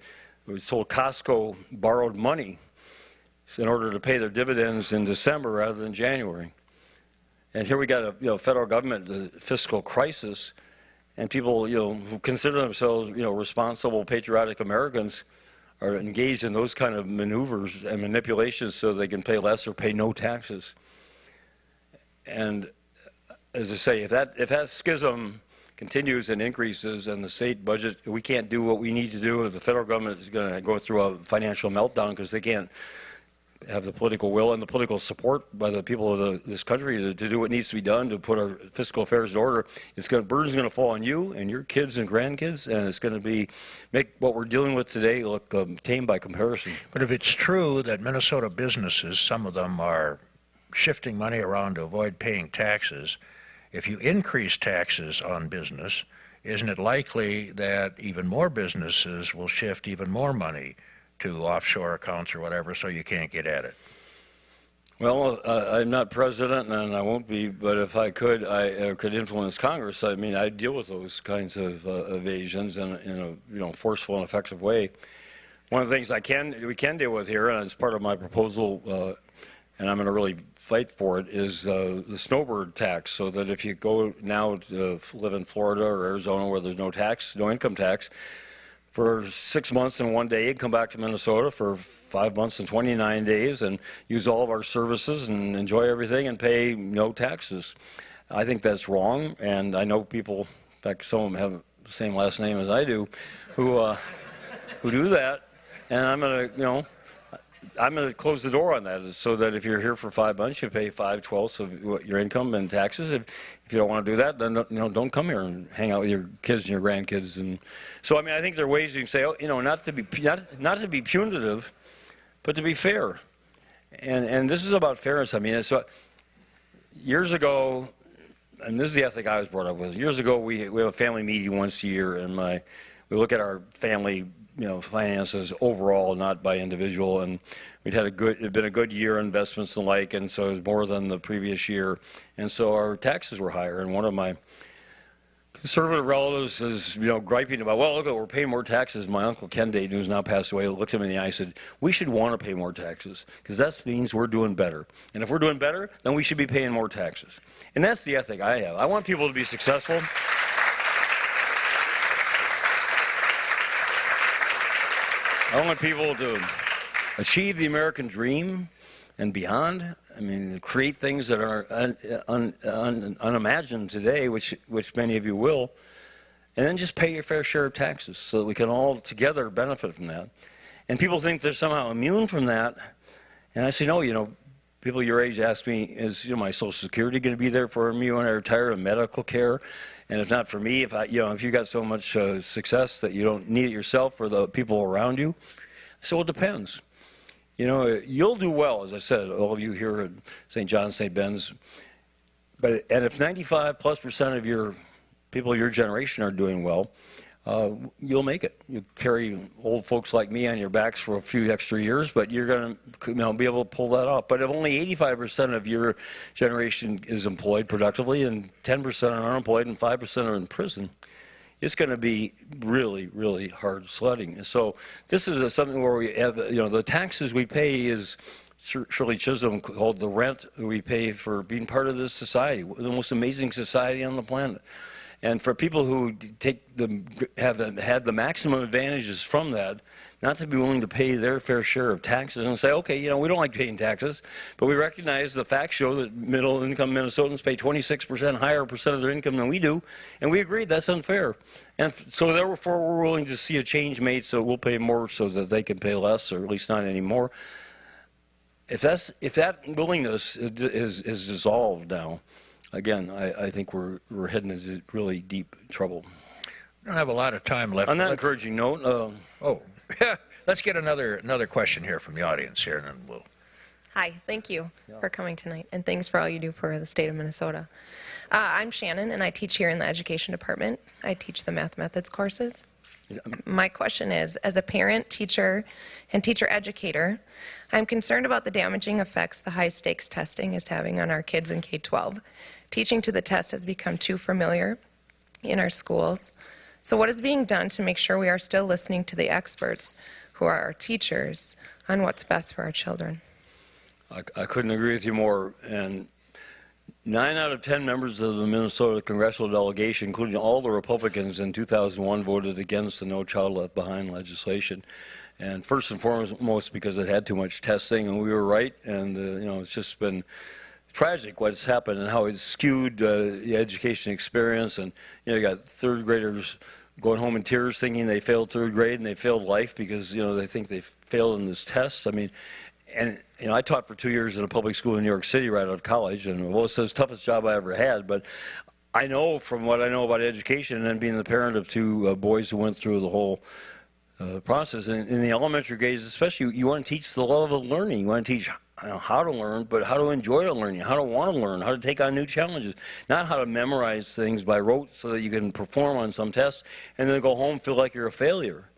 It was told Costco borrowed money in order to pay their dividends in December rather than January. And here we got a federal government fiscal crisis, and people who consider themselves responsible, patriotic Americans are engaged in those kind of maneuvers and manipulations so they can pay less or pay no taxes. And as I say, if that schism continues and increases and the state budget, we can't do what we need to do, the federal government is going to go through a financial meltdown because they can't have the political will and the political support by the people of this country to do what needs to be done to put our fiscal affairs in order. Burden's going to fall on you and your kids and grandkids, and it's going to make what we're dealing with today look tame by comparison. But if it's true that Minnesota businesses, some of them are shifting money around to avoid paying taxes, if you increase taxes on business, isn't it likely that even more businesses will shift even more money to offshore accounts or whatever so you can't get at it? Well, I'm not president and I won't be, but if I could, I could influence Congress. I mean, I deal with those kinds of evasions in a forceful and effective way. One of the things we can deal with here, and it's part of my proposal, and I'm going to really fight for it, is the snowbird tax, so that if you go now to live in Florida or Arizona where there's no income tax, for 6 months and 1 day, you come back to Minnesota for 5 months and 29 days and use all of our services and enjoy everything and pay no taxes. I think that's wrong, and I know people, in fact, some of them have the same last name as I do, who do that, and I'm going to close the door on that so that if you're here for 5 months, you pay 5/12 of your income and taxes. If you don't want to do that, then don't come here and hang out with your kids and your grandkids. And so, I mean, I think there are ways you can say, not to be punitive, but to be fair. And this is about fairness. I mean, years ago, and this is the ethic I was brought up with. Years ago, we have a family meeting once a year, and we look at our family finances overall, not by individual, and it'd been a good year, investments and the like, and so it was more than the previous year, and so our taxes were higher. And one of my conservative relatives is, griping about, well, look, we're paying more taxes. My uncle Ken Dayton, who's now passed away, looked him in the eye and said, we should want to pay more taxes because that means we're doing better. And if we're doing better, then we should be paying more taxes. And that's the ethic I have. I want people to be successful. I want people to achieve the American dream and beyond. I mean, create things that are unimagined today, which many of you will, and then just pay your fair share of taxes so that we can all together benefit from that. And people think they're somehow immune from that, and I say, no, people your age ask me, is my Social Security going to be there for me when I retire, and medical care? And if not for me, if you got so much success that you don't need it yourself or the people around you, so it depends. You'll do well, as I said, all of you here at St. John's, St. Ben's. And if 95+% of your people your generation are doing well, you'll make it. You carry old folks like me on your backs for a few extra years, but you're going to be able to pull that off. But if only 85% of your generation is employed productively and 10% are unemployed and 5% are in prison, it's going to be really, really hard sledding. So this is something where we have, the taxes we pay is Shirley Chisholm called the rent we pay for being part of this society, the most amazing society on the planet. And for people who have had the maximum advantages from that, not to be willing to pay their fair share of taxes and say, okay, we don't like paying taxes, but we recognize the facts show that middle-income Minnesotans pay 26% higher percent of their income than we do, and we agreed that's unfair. And so therefore, we're willing to see a change made so we'll pay more so that they can pay less, or at least not anymore. If that willingness is dissolved now, again, I think we're heading into really deep trouble. We don't have a lot of time left. On that encouraging note, Let's get another question here from the audience here, and then we'll. Hi, thank you for coming tonight, and thanks for all you do for the state of Minnesota. I'm Shannon, and I teach here in the education department. I teach the math methods courses. My question is, as a parent, teacher, and teacher educator, I'm concerned about the damaging effects the high-stakes testing is having on our kids in K-12. Teaching to the test has become too familiar in our schools. So what is being done to make sure we are still listening to the experts who are our teachers on what's best for our children? I couldn't agree with you more. And 9 out of 10 members of the Minnesota congressional delegation, including all the Republicans in 2001, voted against the No Child Left Behind legislation. And first and foremost because it had too much testing, and we were right. And it's just been tragic what's happened and how it's skewed the education experience. And you got third graders going home in tears thinking they failed third grade and they failed life because they think they failed in this test. I mean, and I taught for 2 years in a public school in New York City right out of college, and well, it's the toughest job I ever had. But I know from what I know about education and being the parent of 2 boys who went through the whole process in the elementary grades, especially, you want to teach the love of learning. You want to teach how to learn, but how to enjoy the learning, how to want to learn, how to take on new challenges, not how to memorize things by rote so that you can perform on some tests and then go home and feel like you're a failure.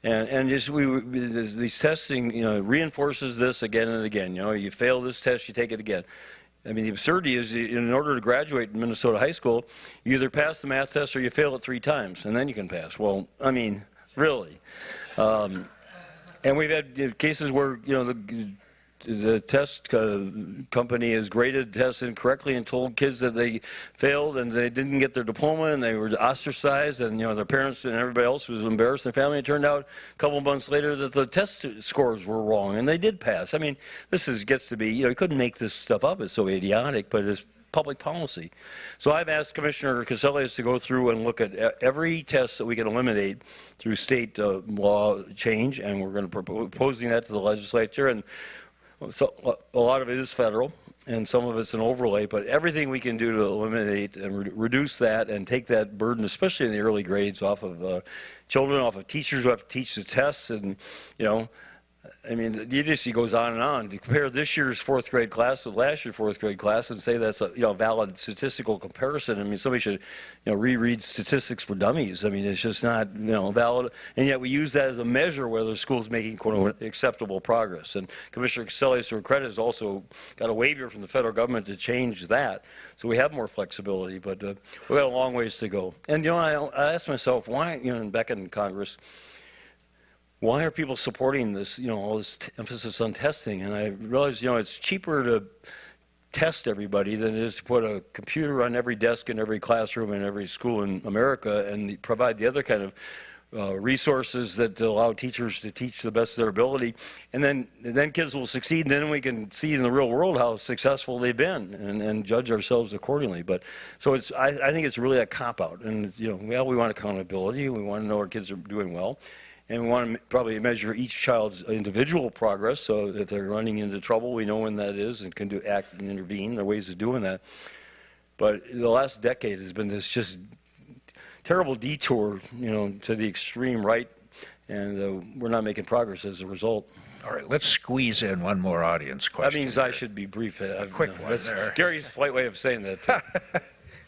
And just these testing, reinforces this again and again. You fail this test, you take it again. I mean, the absurdity is, in order to graduate in Minnesota high school, you either pass the math test or you fail it 3 times, and then you can pass. Well, I mean, really. And we've had cases where, the test company has graded tests incorrectly and told kids that they failed and they didn't get their diploma and they were ostracized, and their parents and everybody else was embarrassed in their family. It turned out a couple of months later that the test scores were wrong and they did pass. I mean, gets to be, you couldn't make this stuff up. It's so idiotic, but it's public policy. So I've asked Commissioner Cassellius to go through and look at every test that we can eliminate through state law change, and we're going to proposing that to the legislature. And so a lot of it is federal, and some of it's an overlay, but everything we can do to eliminate and reduce that and take that burden, especially in the early grades, off of children, off of teachers who have to teach the tests. And, I mean, the idiocy goes on and on. To compare this year's 4th grade class with last year's 4th grade class and say that's a valid statistical comparison. I mean, somebody should reread Statistics for Dummies. I mean, it's just not valid. And yet we use that as a measure whether the school's making quote unquote acceptable progress. And Commissioner Cassellius, to her credit, has also got a waiver from the federal government to change that, so we have more flexibility. But we've got a long ways to go. And I asked myself why, back in Congress, why are people supporting this, all this emphasis on testing? And I realized, it's cheaper to test everybody than it is to put a computer on every desk in every classroom in every school in America and provide the other kind of resources that allow teachers to teach to the best of their ability. And then kids will succeed, and then we can see in the real world how successful they've been and judge ourselves accordingly. But so I think it's really a cop-out. And, we want accountability. We want to know our kids are doing well. And we want to probably measure each child's individual progress, so if they're running into trouble, we know when that is and can act and intervene. There are ways of doing that. But the last decade has been this just terrible detour, to the extreme right, and we're not making progress as a result. All right, let's squeeze in one more audience question. That means here. I should be brief. Quick one That's there. Gary's polite way of saying that.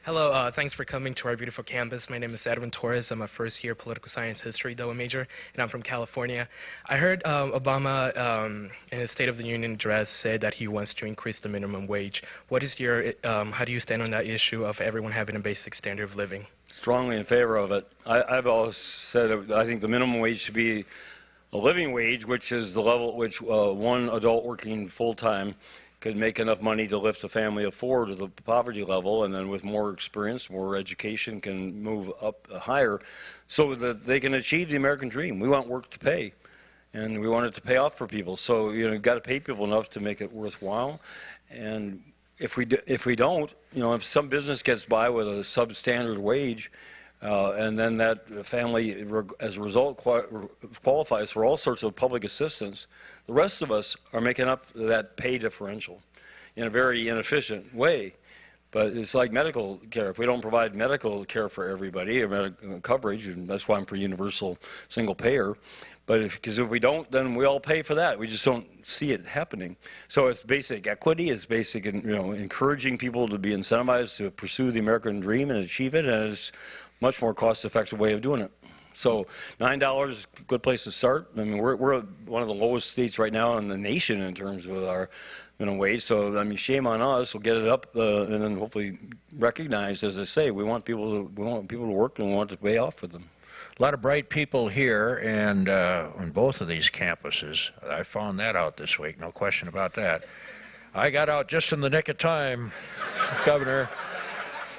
Hello, thanks for coming to our beautiful campus. My name is Edwin Torres. I'm a first-year political science history double major, and I'm from California. I heard Obama in his State of the Union address said that he wants to increase the minimum wage. What is your, how do you stand on that issue of everyone having a basic standard of living? Strongly in favor of it. I've always said I think the minimum wage should be a living wage, which is the level at which one adult working full-time could make enough money to lift a family of 4 to the poverty level, and then with more experience, more education, can move up higher so that they can achieve the American dream. We want work to pay, and we want it to pay off for people. So, you've got to pay people enough to make it worthwhile. And if we don't, if some business gets by with a substandard wage, and then that family, as a result, qualifies for all sorts of public assistance, the rest of us are making up that pay differential in a very inefficient way. But it's like medical care. If we don't provide medical care for everybody, or medical coverage, and that's why I'm for universal single payer, because if we don't, then we all pay for that. We just don't see it happening. So it's basic equity. It's basic, encouraging people to be incentivized to pursue the American dream and achieve it, and it's a much more cost-effective way of doing it. So $9 is a good place to start. I mean, we're one of the lowest states right now in the nation in terms of our minimum wage. So I mean, shame on us. We'll get it up, and then hopefully recognized. As I say, we want people to work, and we want it to pay off for them. A lot of bright people here, and on both of these campuses. I found that out this week, no question about that. I got out just in the nick of time, Governor.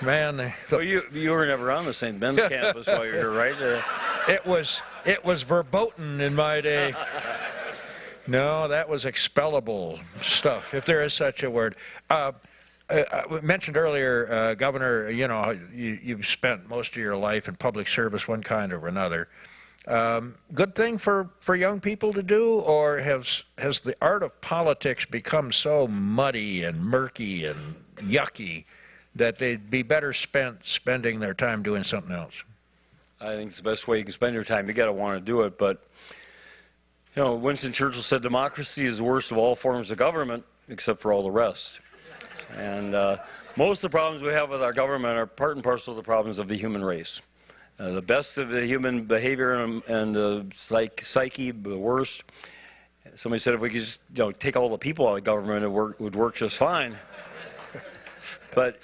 Man, well, you were never on the St. Ben's campus while you were here, right? It was verboten in my day. No, that was expellable stuff, if there is such a word. I mentioned earlier, Governor, you've spent most of your life in public service, one kind or another. Good thing for young people to do, or has the art of politics become so muddy and murky and yucky that they'd be better spending their time doing something else? I think it's the best way you can spend your time. You got to want to do it, but Winston Churchill said democracy is the worst of all forms of government, except for all the rest. And most of the problems we have with our government are part and parcel of the problems of the human race. The best of the human behavior and the psyche, the worst. Somebody said if we could just take all the people out of government, it would work just fine. But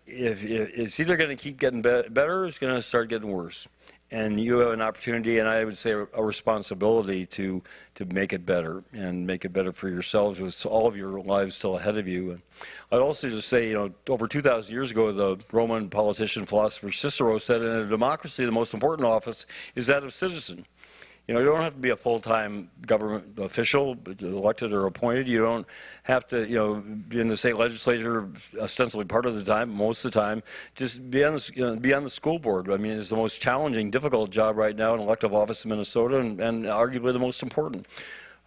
if it's either going to keep getting better, or it's going to start getting worse. And you have an opportunity, and I would say a responsibility to make it better, and make it better for yourselves with all of your lives still ahead of you. And I'd also just say, over 2,000 years ago, the Roman politician, philosopher Cicero said, in a democracy, the most important office is that of citizen. You don't have to be a full-time government official, elected or appointed. You don't have to, be in the state legislature ostensibly part of the time, most of the time. Just be on the school board. I mean, it's the most challenging, difficult job right now in elective office in Minnesota, and arguably the most important.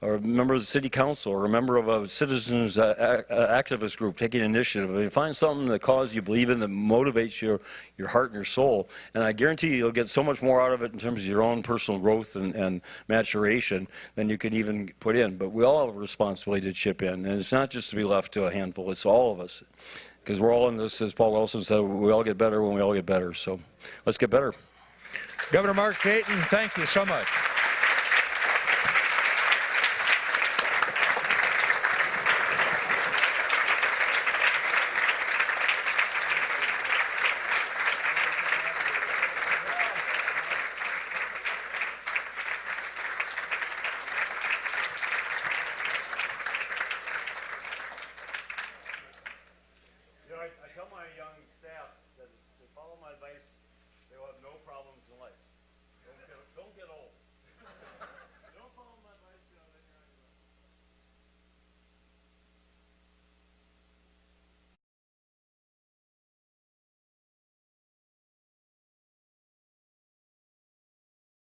Or a member of the city council, or a member of a citizens activist group taking initiative. I mean, find something, the cause you believe in, that motivates your heart and your soul, and I guarantee you'll get so much more out of it in terms of your own personal growth and maturation than you can even put in. But we all have a responsibility to chip in, and it's not just to be left to a handful, it's all of us. Because we're all in this, as Paul Wilson said, we all get better when we all get better. So let's get better. Governor Mark Dayton, thank you so much.